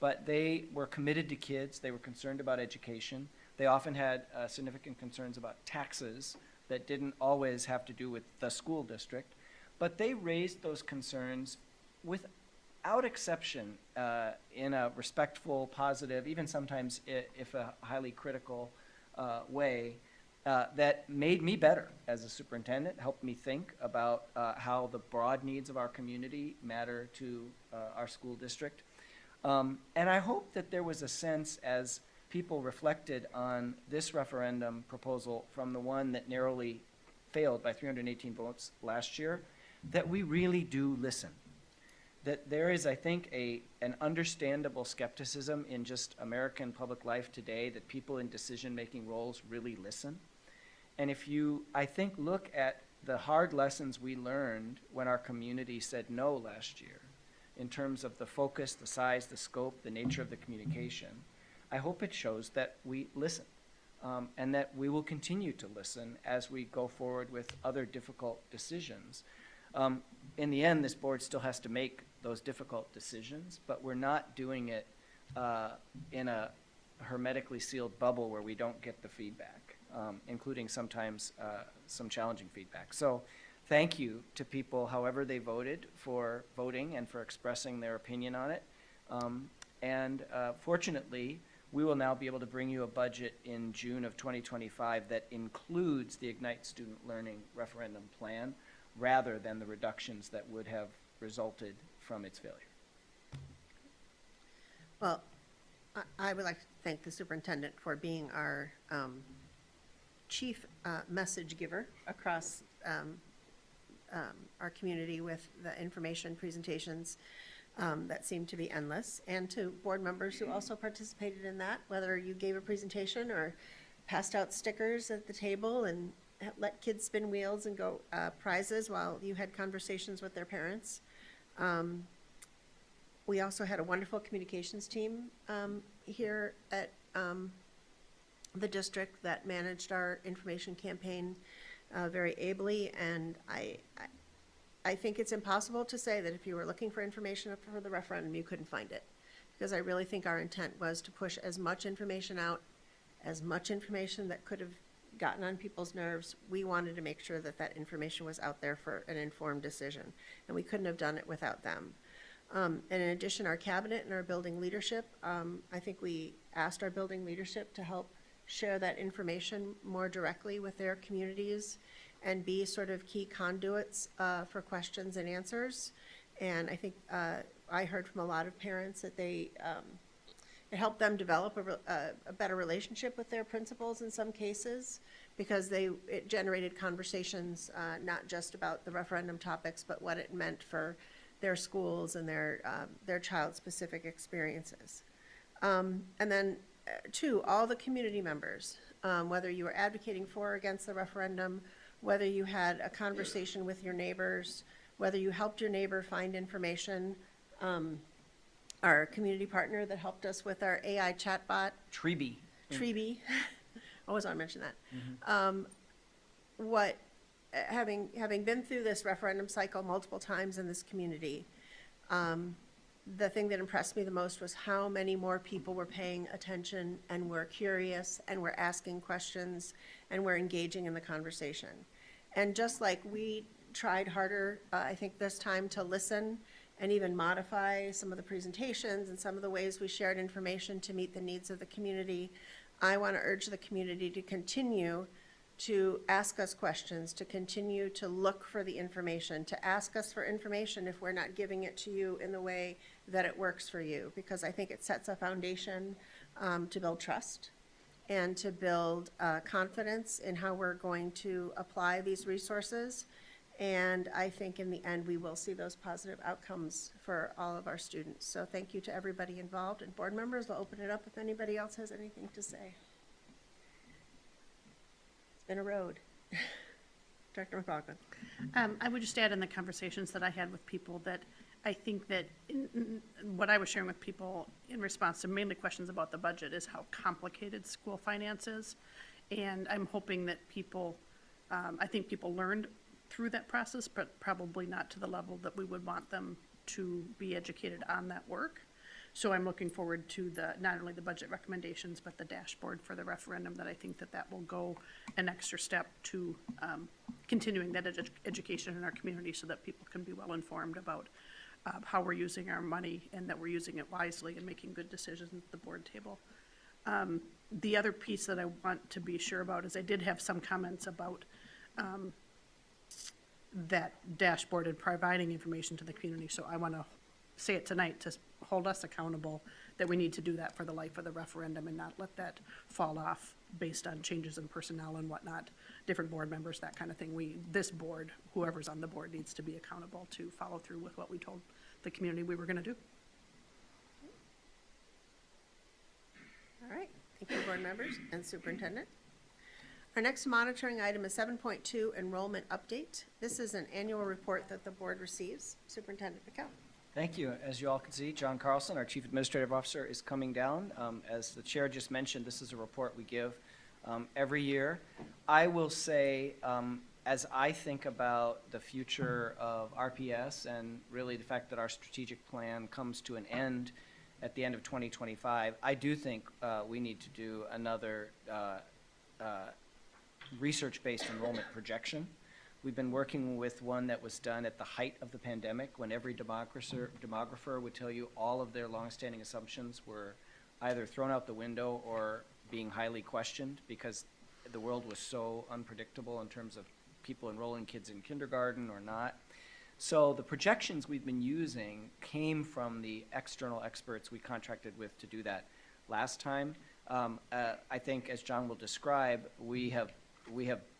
But they were committed to kids, they were concerned about education. They often had significant concerns about taxes that didn't always have to do with the school district, but they raised those concerns without exception in a respectful, positive, even sometimes if a highly critical way that made me better as a superintendent, helped me think about how the broad needs of our community matter to our school district. And I hope that there was a sense as people reflected on this referendum proposal from the one that narrowly failed by 318 votes last year, that we really do listen. That there is, I think, an understandable skepticism in just American public life today that people in decision-making roles really listen. And if you, I think, look at the hard lessons we learned when our community said no last year, in terms of the focus, the size, the scope, the nature of the communication, I hope it shows that we listen, and that we will continue to listen as we go forward with other difficult decisions. In the end, this board still has to make those difficult decisions, but we're not doing it in a hermetically sealed bubble where we don't get the feedback, including sometimes some challenging feedback. So thank you to people, however they voted, for voting and for expressing their opinion on it. Fortunately, we will now be able to bring you a budget in June of 2025 that includes the Ignite Student Learning referendum plan, rather than the reductions that would have resulted from its failure. Well, I would like to thank the superintendent for being our chief message giver across our community with the information presentations that seem to be endless, and to board members who also participated in that, whether you gave a presentation or passed out stickers at the table and let kids spin wheels and go prizes while you had conversations with their parents. We also had a wonderful communications team here at the district that managed our information campaign very ably, and I think it's impossible to say that if you were looking for information for the referendum, you couldn't find it, because I really think our intent was to push as much information out, as much information that could have gotten on people's nerves. We wanted to make sure that that information was out there for an informed decision, and we couldn't have done it without them. And in addition, our cabinet and our building leadership, I think we asked our building leadership to help share that information more directly with their communities and be sort of key conduits for questions and answers. And I think I heard from a lot of parents that it helped them develop a better relationship with their principals in some cases, because it generated conversations not just about the referendum topics, but what it meant for their schools and their child-specific experiences. And then, two, all the community members, whether you were advocating for or against the referendum, whether you had a conversation with your neighbors, whether you helped your neighbor find information. Our community partner that helped us with our AI chatbot, Treeby. always want to mention that. Having been through this referendum cycle multiple times in this community, the thing that impressed me the most was how many more people were paying attention and were curious and were asking questions and were engaging in the conversation. And just like we tried harder, I think this time, to listen and even modify some of the presentations and some of the ways we shared information to meet the needs of the community, I want to urge the community to continue to ask us questions, to continue to look for the information, to ask us for information if we're not giving it to you in the way that it works for you, because I think it sets a foundation to build trust and to build confidence in how we're going to apply these resources. And I think in the end, we will see those positive outcomes for all of our students. So thank you to everybody involved, and board members, I'll open it up if anybody else has anything to say. It's been a road. Dr. McLaughlin. I would just add in the conversations that I had with people that I think that what I was sharing with people in response to mainly questions about the budget is how complicated school finance is. And I'm hoping that I think people learned through that process, but probably not to the level that we would want them to be educated on that work. So I'm looking forward to not only the budget recommendations, but the dashboard for the referendum, that I think that will go an extra step to continuing that education in our community, so that people can be well informed about how we're using our money and that we're using it wisely and making good decisions at the board table. The other piece that I want to be sure about is I did have some comments about that dashboard and providing information to the community. So I want to say it tonight to hold us accountable that we need to do that for the life of the referendum and not let that fall off based on changes in personnel and whatnot, different board members, that kind of thing. This board, whoever's on the board, needs to be accountable to follow through with what we told the community we were going to do. All right, thank you, board members and superintendent. Our next monitoring item is 7.2, enrollment update. This is an annual report that the board receives. Superintendent McCall. Thank you. As you all can see, John Carlson, our Chief Administrative Officer, is coming down. As the chair just mentioned, this is a report we give every year. I will say, as I think about the future of RPS and really the fact that our strategic plan comes to an end at the end of 2025, I do think we need to do another research-based enrollment projection. We've been working with one that was done at the height of the pandemic, when every demographer would tell you all of their longstanding assumptions were either thrown out the window or being highly questioned, because the world was so unpredictable in terms of people enrolling kids in kindergarten or not. So the projections we've been using came from the external experts we contracted with to do that last time. I think, as John will describe, we have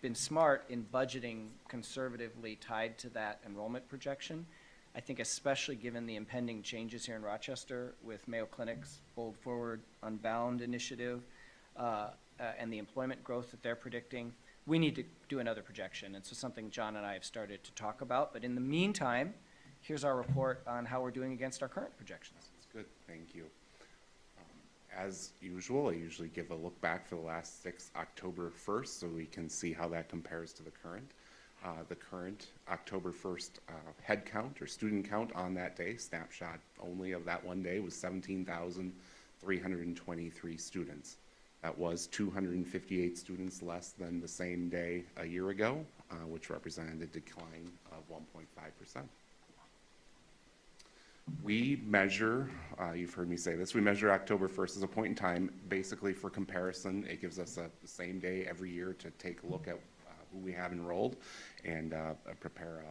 been smart in budgeting conservatively tied to that enrollment projection. I think especially given the impending changes here in Rochester with Mayo Clinic's Bold Forward Unbound initiative and the employment growth that they're predicting, we need to do another projection. And so something John and I have started to talk about. But in the meantime, here's our report on how we're doing against our current projections. That's good, thank you. As usual, I usually give a look back for the last 6 October 1st so we can see how that compares to the current. The current October 1st head count or student count on that day, snapshot only of that one day, was 17,323 students. That was 258 students less than the same day a year ago, which represented a decline of 1.5%. We measure you've heard me say this, we measure October 1st as a point in time. Basically, for comparison, it gives us the same day every year to take a look at who we have enrolled and prepare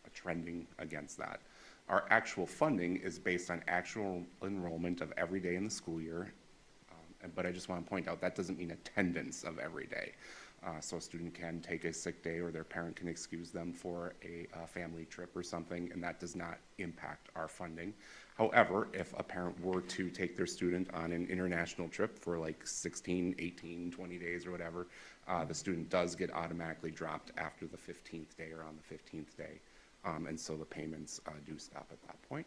a trending against that. Our actual funding is based on actual enrollment of every day in the school year. But I just want to point out that doesn't mean attendance of every day. So a student can take a sick day or their parent can excuse them for a family trip or something, and that does not impact our funding. However, if a parent were to take their student on an international trip for like 16, 18, 20 days or whatever, the student does get automatically dropped after the 15th day or on the 15th day. And so the payments do stop at that point.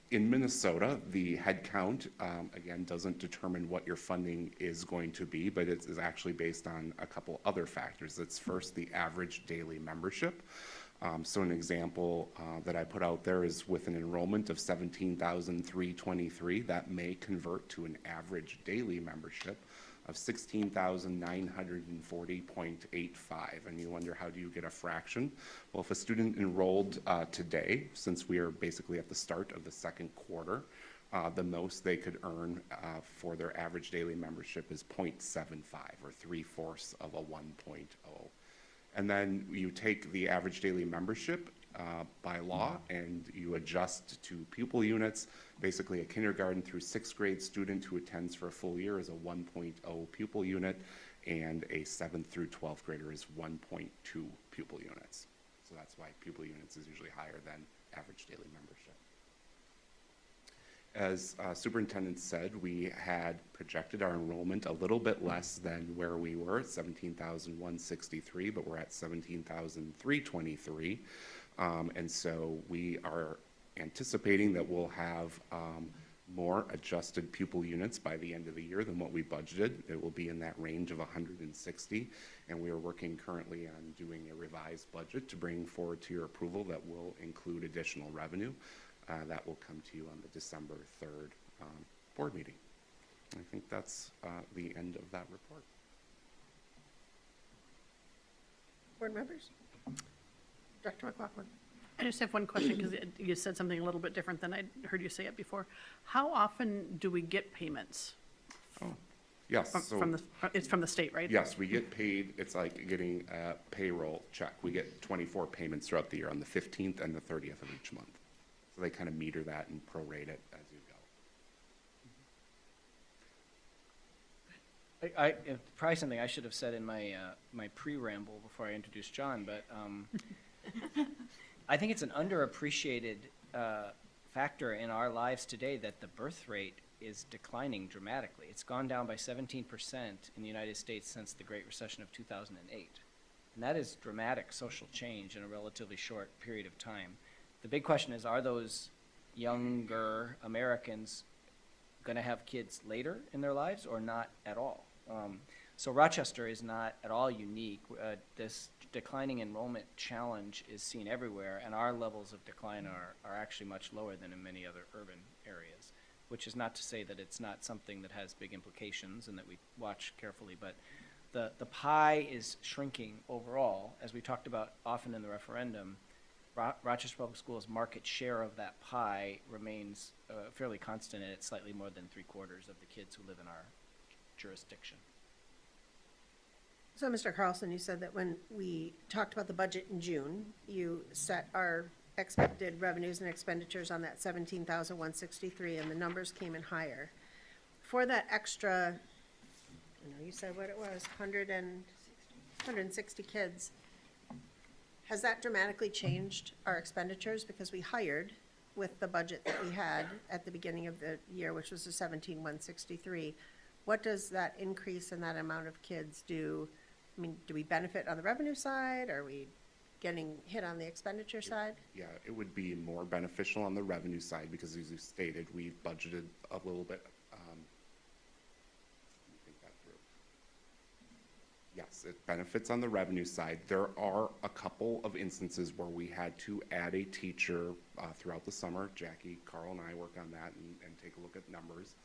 In Minnesota, the head count, again, doesn't determine what your funding is going to be, but it is actually based on a couple other factors. It's first the average daily membership. So an example that I put out there is with an enrollment of 17,323, that may convert to an average daily membership of 16,940.85. And you wonder, how do you get a fraction? Well, if a student enrolled today, since we are basically at the start of the second quarter, the most they could earn for their average daily membership is 0.75, or 3/4 of a 1.0. And then you take the average daily membership by law and you adjust to pupil units. Basically, a kindergarten through 6th grade student who attends for a full year is a 1.0 pupil unit, and a 7th through 12th grader is 1.2 pupil units. So that's why pupil units is usually higher than average daily membership. As superintendent said, we had projected our enrollment a little bit less than where we were at 17,163, but we're at 17,323. And so we are anticipating that we'll have more adjusted pupil units by the end of the year than what we budgeted. It will be in that range of 160, and we are working currently on doing a revised budget to bring forward to your approval that will include additional revenue. That will come to you on the December 3rd board meeting. I think that's the end of that report. Board members? Dr. McLaughlin? I just have one question, because you said something a little bit different than I heard you say it before. How often do we get payments? Oh, yes. It's from the state, right? Yes, we get paid. It's like getting a payroll check. We get 24 payments throughout the year on the 15th and the 30th of each month. So they kind of meter that and prorate it as you go. Probably something I should have said in my my pre-ramble before I introduced John, but I think it's an underappreciated factor in our lives today that the birth rate is declining dramatically. It's gone down by 17% in the United States since the Great Recession of 2008. And that is dramatic social change in a relatively short period of time. The big question is, are those younger Americans going to have kids later in their lives or not at all? So Rochester is not at all unique. This declining enrollment challenge is seen everywhere, and our levels of decline are actually much lower than in many other urban areas, which is not to say that it's not something that has big implications and that we watch carefully, but the pie is shrinking overall. As we talked about often in the referendum, Rochester Public Schools' market share of that pie remains fairly constant, and it's slightly more than 3/4 of the kids who live in our jurisdiction. So, Mr. Carlson, you said that when we talked about the budget in June, you set our expected revenues and expenditures on that 17,163, and the numbers came in higher. For that extra, I know you said what it was, 160 kids, has that dramatically changed our expenditures? Because we hired with the budget that we had at the beginning of the year, which was the 17,163. What does that increase in that amount of kids do? I mean, do we benefit on the revenue side? Are we getting hit on the expenditure side? Yeah, it would be more beneficial on the revenue side because, as you stated, we've budgeted a little bit. Let me think that through. Yes, it benefits on the revenue side. There are a couple of instances where we had to add a teacher throughout the summer. Jackie, Carl, and I work on that and take a look at numbers.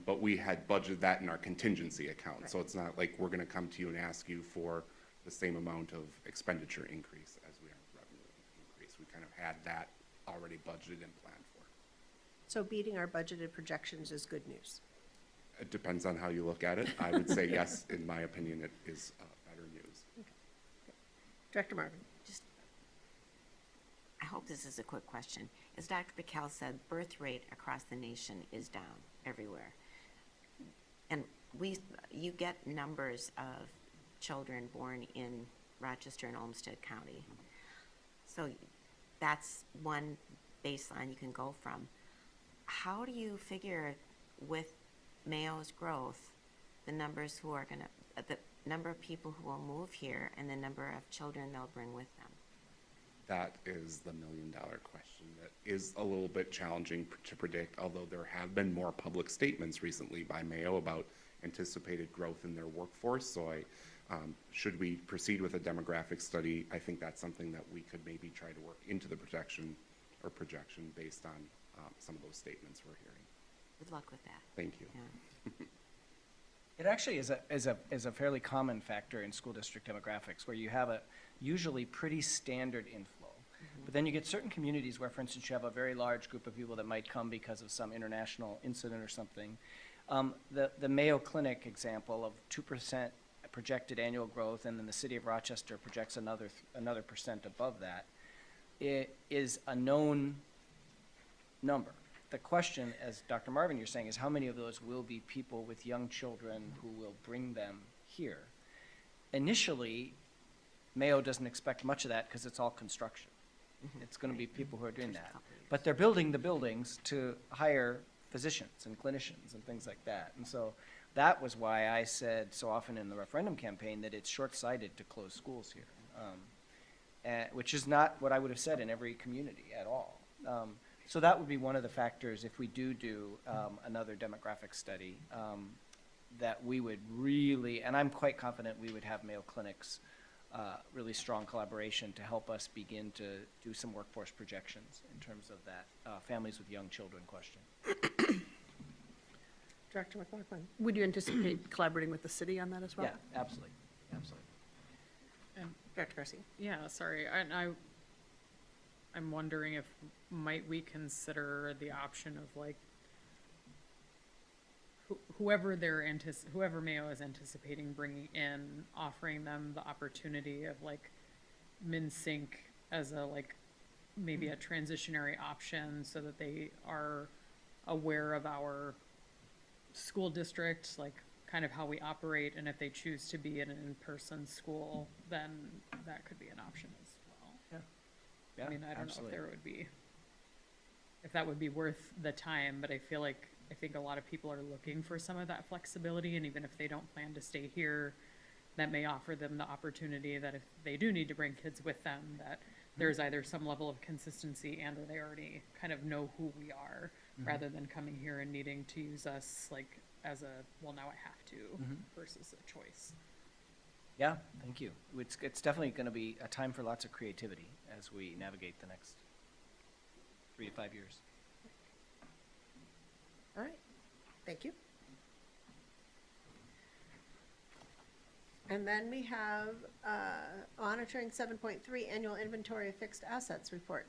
But we had budgeted that in our contingency account. Right. So it's not like we're going to come to you and ask you for the same amount of expenditure increase as we are revenue increase. We kind of had that already budgeted and planned for. So beating our budgeted projections is good news. It depends on how you look at it. I would say yes, in my opinion, it is better news. Director Marvin? Just, I hope this is a quick question. As Dr. Piquel said, birth rate across the nation is down everywhere. And you get numbers of children born in Rochester and Olmsted County. So that's one baseline you can go from. How do you figure with Mayo's growth, the numbers who are gonna, the number of people who will move here and the number of children they'll bring with them? That is the million-dollar question that is a little bit challenging to predict, although there have been more public statements recently by Mayo about anticipated growth in their workforce. So should we proceed with a demographic study, I think that's something that we could maybe try to work into the projection based on some of those statements we're hearing. Good luck with that. Thank you. Yeah. It actually is a fairly common factor in school district demographics, where you have a usually pretty standard inflow. But then you get certain communities where, for instance, you have a very large group of people that might come because of some international incident or something. The Mayo Clinic example of 2% projected annual growth, and then the city of Rochester projects another percent above that, it is a known number. The question, as Dr. Marvin, you're saying, is how many of those will be people with young children who will bring them here? Initially, Mayo doesn't expect much of that because it's all construction. It's going to be people who are doing that. But they're building the buildings to hire physicians and clinicians and things like that. And so that was why I said so often in the referendum campaign that it's short-sighted to close schools here, which is not what I would have said in every community at all. So that would be one of the factors if we do another demographic study, that we would really, and I'm quite confident we would have Mayo Clinic's really strong collaboration to help us begin to do some workforce projections in terms of that families with young children question. Director McLaughlin? Would you anticipate collaborating with the city on that as well? Yeah, absolutely, absolutely. Director Garcia? Yeah, sorry, I'm wondering if might we consider the option of like whoever Mayo is anticipating bringing in, offering them the opportunity of like MinSync as a like maybe a transitionary option so that they are aware of our school district, like kind of how we operate, and if they choose to be in an in-person school, then that could be an option as well. Yeah, I mean, I don't absolutely. know if that would be worth the time, but I think a lot of people are looking for some of that flexibility, and even if they don't plan to stay here, that may offer them the opportunity that if they do need to bring kids with them, that there's either some level of consistency and or they already kind of know who we are, rather than coming here and needing to use us like as a, well, now I have to, versus a choice. Yeah, thank you. It's definitely going to be a time for lots of creativity as we navigate the next 3 to 5 years. All right, thank you. And then we have monitoring 7.3 annual inventory of fixed assets report.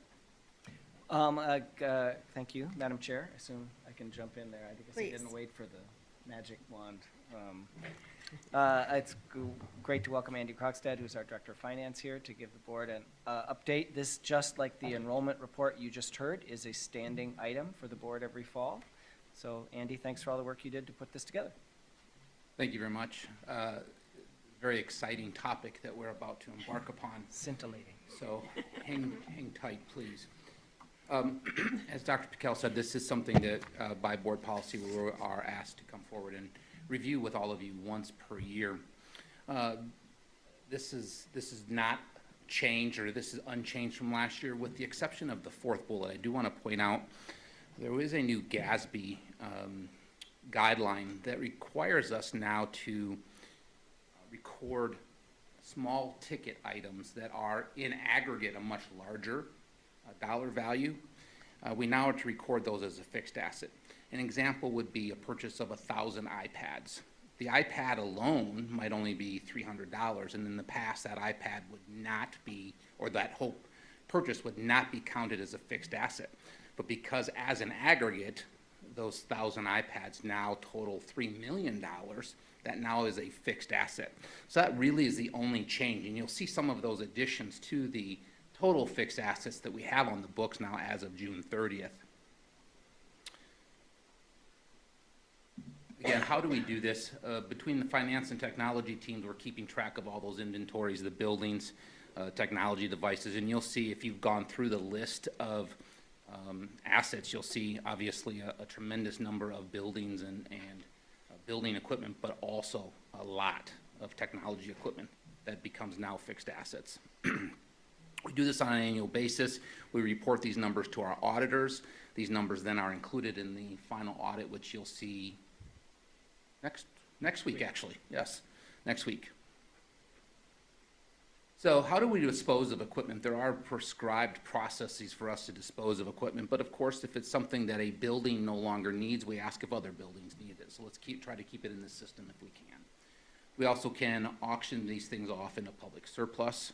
Thank you, Madam Chair. I assume I can jump in there. I guess I didn't Please. wait for the magic wand. It's great to welcome Andy Krogstad, who's our Director of Finance, here to give the board an update. This, just like the enrollment report you just heard, is a standing item for the board every fall. So Andy, thanks for all the work you did to put this together. Thank you very much. Very exciting topic that we're about to embark upon. Scintillating. So hang tight, please. As Dr. Piquel said, this is something that by board policy we are asked to come forward and review with all of you once per year. This is not changed, or this is unchanged from last year, with the exception of the fourth bullet. I do want to point out there is a new GASB guideline that requires us now to record small ticket items that are in aggregate a much larger dollar value. We now have to record those as a fixed asset. An example would be a purchase of 1,000 iPads. The iPad alone might only be $300, and in the past that iPad would not be, or that whole purchased would not be counted as a fixed asset. But because as an aggregate, those 1,000 iPads now total $3 million, that now is a fixed asset. So that really is the only change, and you'll see some of those additions to the total fixed assets that we have on the books now as of June 30th. Again, how do we do this? Between the finance and technology teams, we're keeping track of all those inventories, the buildings, technology devices, and you'll see if you've gone through the list of assets, you'll see obviously a tremendous number of buildings and building equipment, but also a lot of technology equipment that becomes now fixed assets. We do this on an annual basis. We report these numbers to our auditors. These numbers then are included in the final audit, which you'll see next week, actually. Yes, next week. So how do we dispose of equipment? There are prescribed processes for us to dispose of equipment, but of course, if it's something that a building no longer needs, we ask if other buildings need it. So let's try to keep it in the system if we can. We also can auction these things off in a public surplus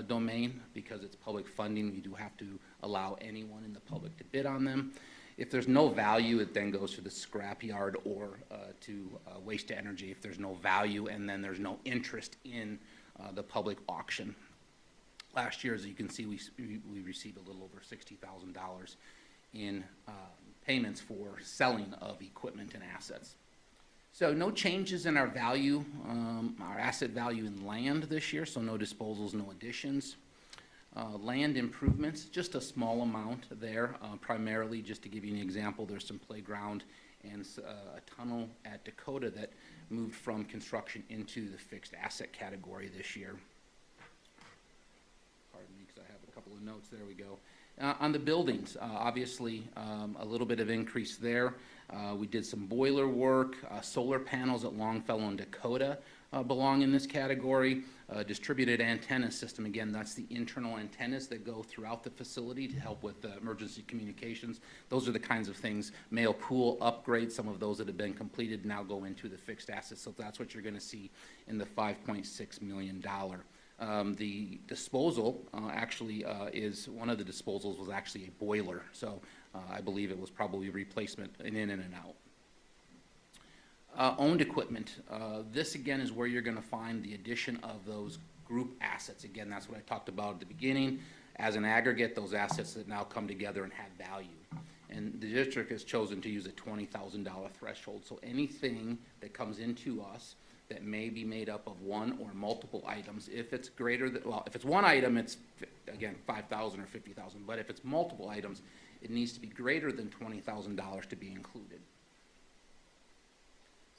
domain. Because it's public funding, we do have to allow anyone in the public to bid on them. If there's no value, it then goes to the scrap yard or to waste to energy if there's no value and then there's no interest in the public auction. Last year, as you can see, we received a little over $60,000 in payments for selling of equipment and assets. So no changes in our value, our asset value in land this year, so no disposals, no additions. Land improvements, just a small amount there, primarily just to give you an example, there's some playground and a tunnel at Dakota that moved from construction into the fixed asset category this year. Pardon me, because I have a couple of notes. There we go. On the buildings, obviously a little bit of increase there. We did some boiler work. Solar panels at Longfellow and Dakota belong in this category. Distributed antenna system, again, that's the internal antennas that go throughout the facility to help with emergency communications. Those are the kinds of things. Male pool upgrades, some of those that have been completed now go into the fixed assets, so that's what you're going to see in the $5.6 million. The disposal actually is, one of the disposals was actually a boiler, so I believe it was probably a replacement, an in and an out. Owned equipment, this again is where you're going to find the addition of those group assets. Again, that's what I talked about at the beginning. As an aggregate, those assets that now come together and have value. And the district has chosen to use a $20,000 threshold. So anything that comes into us that may be made up of one or multiple items, if it's greater than, well, if it's one item, it's, again, $5,000 or $50,000. But if it's multiple items, it needs to be greater than $20,000 to be included.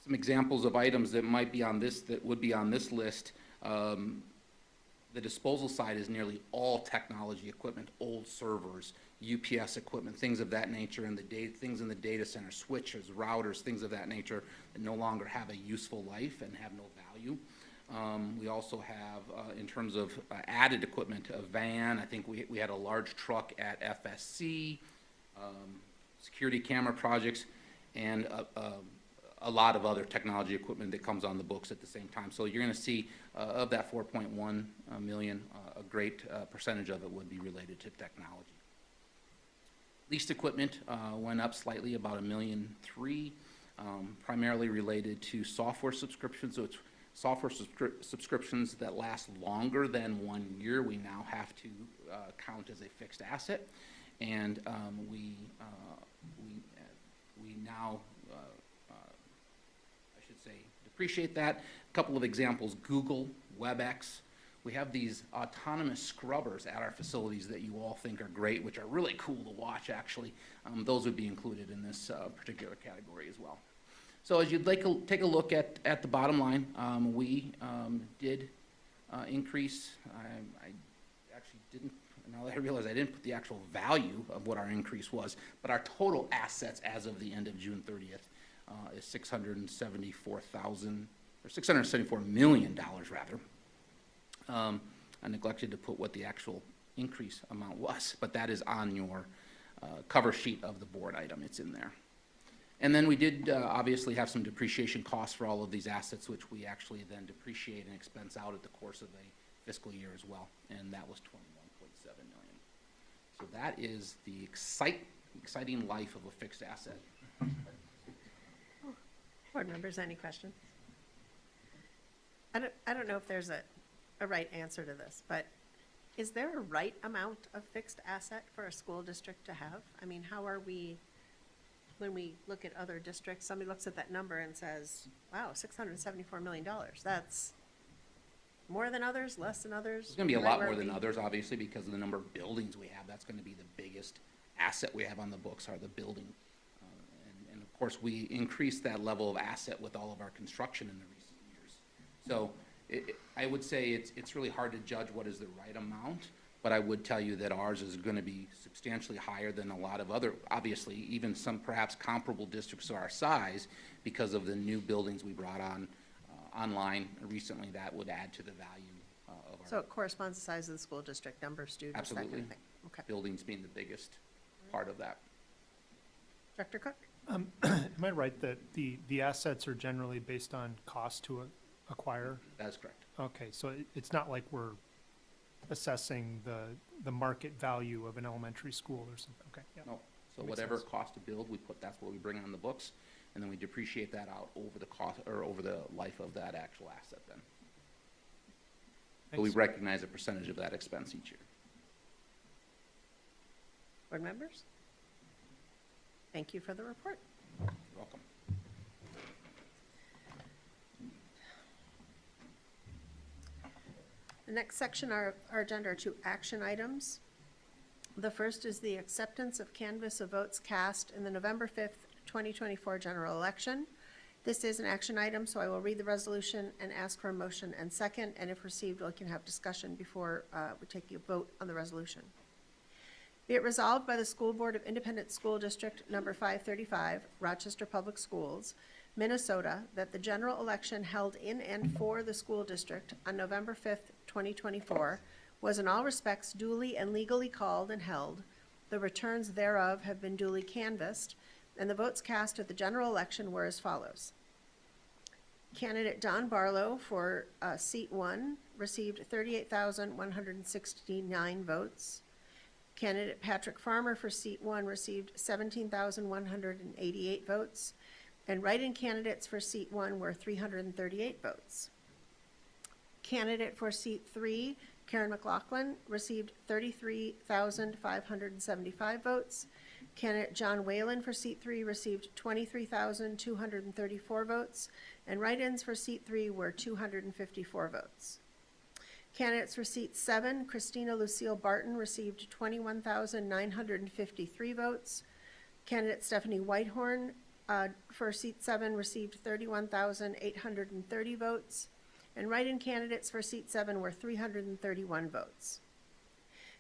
Some examples of items that might be on this, that would be on this list. The disposal side is nearly all technology equipment, old servers, UPS equipment, things of that nature, and things in the data center, switches, routers, things of that nature that no longer have a useful life and have no value. We also have, in terms of added equipment, a van. I think we had a large truck at FSC, security camera projects, and a lot of other technology equipment that comes on the books at the same time. So you're going to see of that 4.1 million, a great percentage of it would be related to technology. Leased equipment went up slightly, about $1.3 million, primarily related to software subscriptions. So it's software subscriptions that last longer than 1 year. We now have to count as a fixed asset, and we now depreciate that. A couple of examples: Google, WebEx. We have these autonomous scrubbers at our facilities that you all think are great, which are really cool to watch, actually. Those would be included in this particular category as well. So as you'd like to take a look at the bottom line, we did increase. I actually didn't, now that I realize I didn't put the actual value of what our increase was, but our total assets as of the end of June 30th is $674 million rather. I neglected to put what the actual increase amount was, but that is on your cover sheet of the board item. It's in there. And then we did obviously have some depreciation costs for all of these assets, which we actually then depreciate and expense out at the course of a fiscal year as well, and that was $21.7 million. that is the exciting life of a fixed asset. Board members, any questions? I don't know if there's a right answer to this, but is there a right amount of fixed asset for a school district to have? I mean, how are we, when we look at other districts, somebody looks at that number and says, wow, $674 million, that's more than others, less than others? It's gonna be a Right lot where more than we- others, obviously, because of the number of buildings we have. That's gonna be the biggest asset we have on the books are the building. And of course, we increased that level of asset with all of our construction in the recent years. So I would say it's really hard to judge what is the right amount, but I would tell you that ours is gonna be substantially higher than a lot of other, obviously, even some perhaps comparable districts of our size, because of the new buildings we brought online recently that would add to the value of our. So it corresponds to the size of the school district, number of students, that kind Absolutely. of thing? Okay. Buildings being the biggest part of that. Director Cook? Am I right that the assets are generally based on cost to acquire? That is correct. Okay, so it's not like we're assessing the market value of an elementary school or something, okay, yeah. No, so Makes whatever sense. cost to build, that's what we bring on the books, and then we depreciate that out over the cost, or over the life of that actual asset then. So we Thanks. recognize a percentage of that expense each year. Board members? Thank you for the report. You're welcome. The next section, our agenda are 2 action items. The first is the acceptance of canvass of votes cast in the November 5th, 2024 general election. This is an action item, so I will read the resolution and ask for a motion and second, and if received, we can have discussion before we take a vote on the resolution. Be it resolved by the School Board of Independent School District Number 535, Rochester Public Schools, Minnesota, that the general election held in and for the school district on November 5th, 2024, was in all respects duly and legally called and held. The returns thereof have been duly canvassed, and the votes cast at the general election were as follows. Candidate Don Barlow for seat 1 received 38,169 votes. Candidate Patrick Farmer for seat 1 received 17,188 votes, and write-in candidates for seat 1 were 338 votes. Candidate for seat 3, Karen McLaughlin, received 33,575 votes. Candidate John Whalen for seat 3 received 23,234 votes, and write-ins for seat 3 were 254 votes. Candidates for seat 7, Christina Lucille Barton received 21,953 votes. Candidate Stephanie Whitehorn for seat 7 received 31,830 votes. And write-in candidates for seat 7 were 331 votes.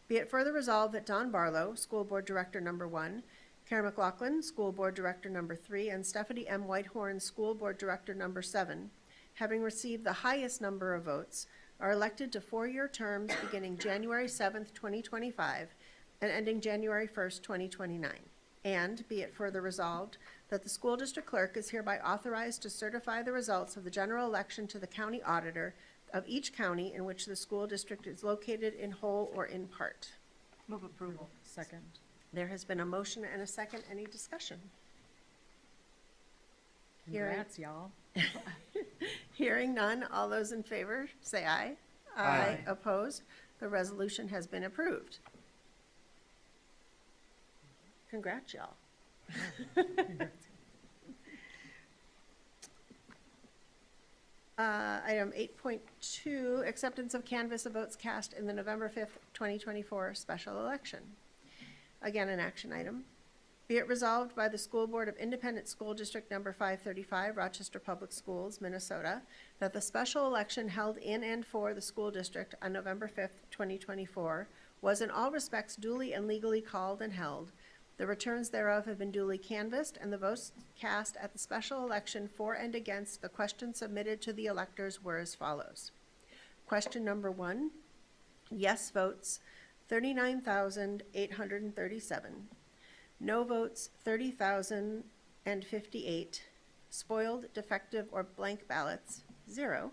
Be it further resolved that Don Barlow, School Board Director Number 1, Karen McLaughlin, School Board Director Number 3, and Stephanie M. Whitehorn, School Board Director Number 7, having received the highest number of votes, are elected to 4-year terms beginning January 7th, 2025, and ending January 1st, 2029. And be it further resolved that the school district clerk is hereby authorized to certify the results of the general election to the county auditor of each county in which the school district is located in whole or in part. Move approval. Second. There has been a motion and a second. Any discussion? Hearing- Congrats, y'all. Hearing none, all those in favor, say aye. Aye. Opposed? The resolution has been approved. Congrats, y'all. Item 8.2, acceptance of canvass of votes cast in the November 5th, 2024 special election. Again, an action item. Be it resolved by the School Board of Independent School District Number 535, Rochester Public Schools, Minnesota, that the special election held in and for the school district on November 5th, 2024, was in all respects duly and legally called and held. The returns thereof have been duly canvassed, and the votes cast at the special election for and against the question submitted to the electors were as follows. Question number 1, yes votes, 39,837. No votes, 30,058. Spoiled, defective, or blank ballots, 0.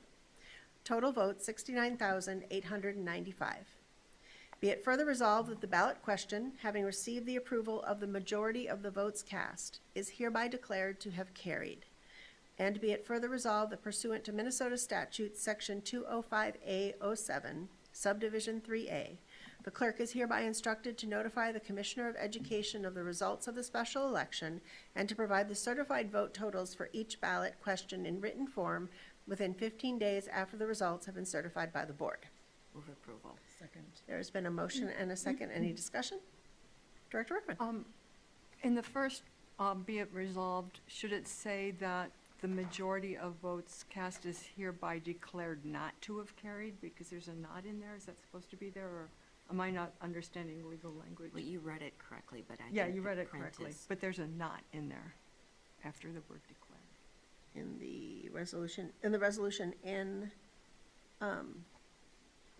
Total votes, 69,895. Be it further resolved that the ballot question, having received the approval of the majority of the votes cast, is hereby declared to have carried. And be it further resolved that pursuant to Minnesota statute, section 205A07, subdivision 3A, the clerk is hereby instructed to notify the Commissioner of Education of the results of the special election and to provide the certified vote totals for each ballot question in written form within 15 days after the results have been certified by the board. Move approval. Second. There's been a motion and a second. Any discussion? Director Workman? In the first, be it resolved, should it say that the majority of votes cast is hereby declared not to have carried? Because there's a not in there. Is that supposed to be there, or am I not understanding legal language? Well, you read it correctly, but I Yeah, think you the read it print correctly, is- but there's a not in there after the word declared. In the resolution in,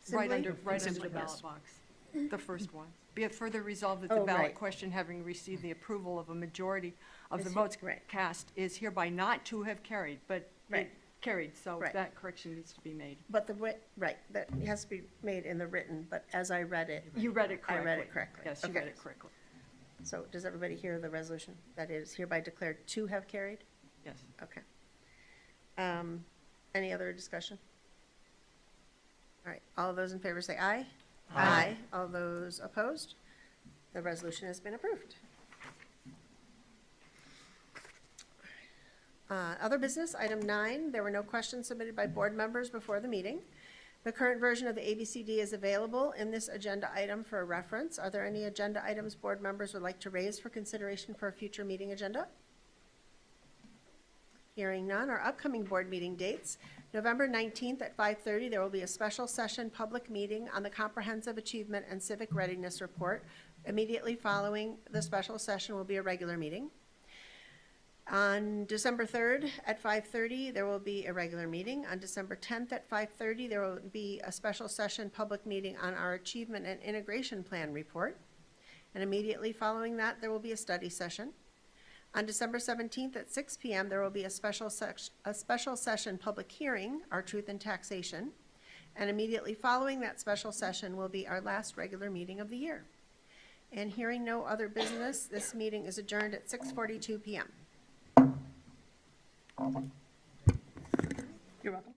Right simply? under the Simply, ballot yes. box, the first one. Be it further resolved that the Oh, ballot right. question, having received the approval of a majority of the Is votes right. cast, is hereby not to have carried, but it Right. carried, so Right. that correction needs to be made. But right, that has to be made in the written, but as I read it, You read it I correctly. read it correctly. Yes, you Okay. read it correctly. so does everybody hear the resolution? That it is hereby declared to have carried? Yes. Okay. Any other discussion? All right, all those in favor say aye. Aye. All those opposed? The resolution has been approved. Other business, item 9, there were no questions submitted by board members before the meeting. The current version of the ABCD is available in this agenda item for reference. Are there any agenda items board members would like to raise for consideration for a future meeting agenda? Hearing none, our upcoming board meeting dates. November 19th at 5:30, there will be a special session public meeting on the Comprehensive Achievement and Civic Readiness Report. Immediately following the special session will be a regular meeting. On December 3rd at 5:30, there will be a regular meeting. On December 10th at 5:30, there will be a special session public meeting on our Achievement and Integration Plan report. And immediately following that, there will be a study session. On December 17th at 6 p.m., there will be a special session public hearing, our Truth in Taxation. And immediately following that special session will be our last regular meeting of the year. And hearing no other business, this meeting is adjourned at 6:42 p.m. You're welcome.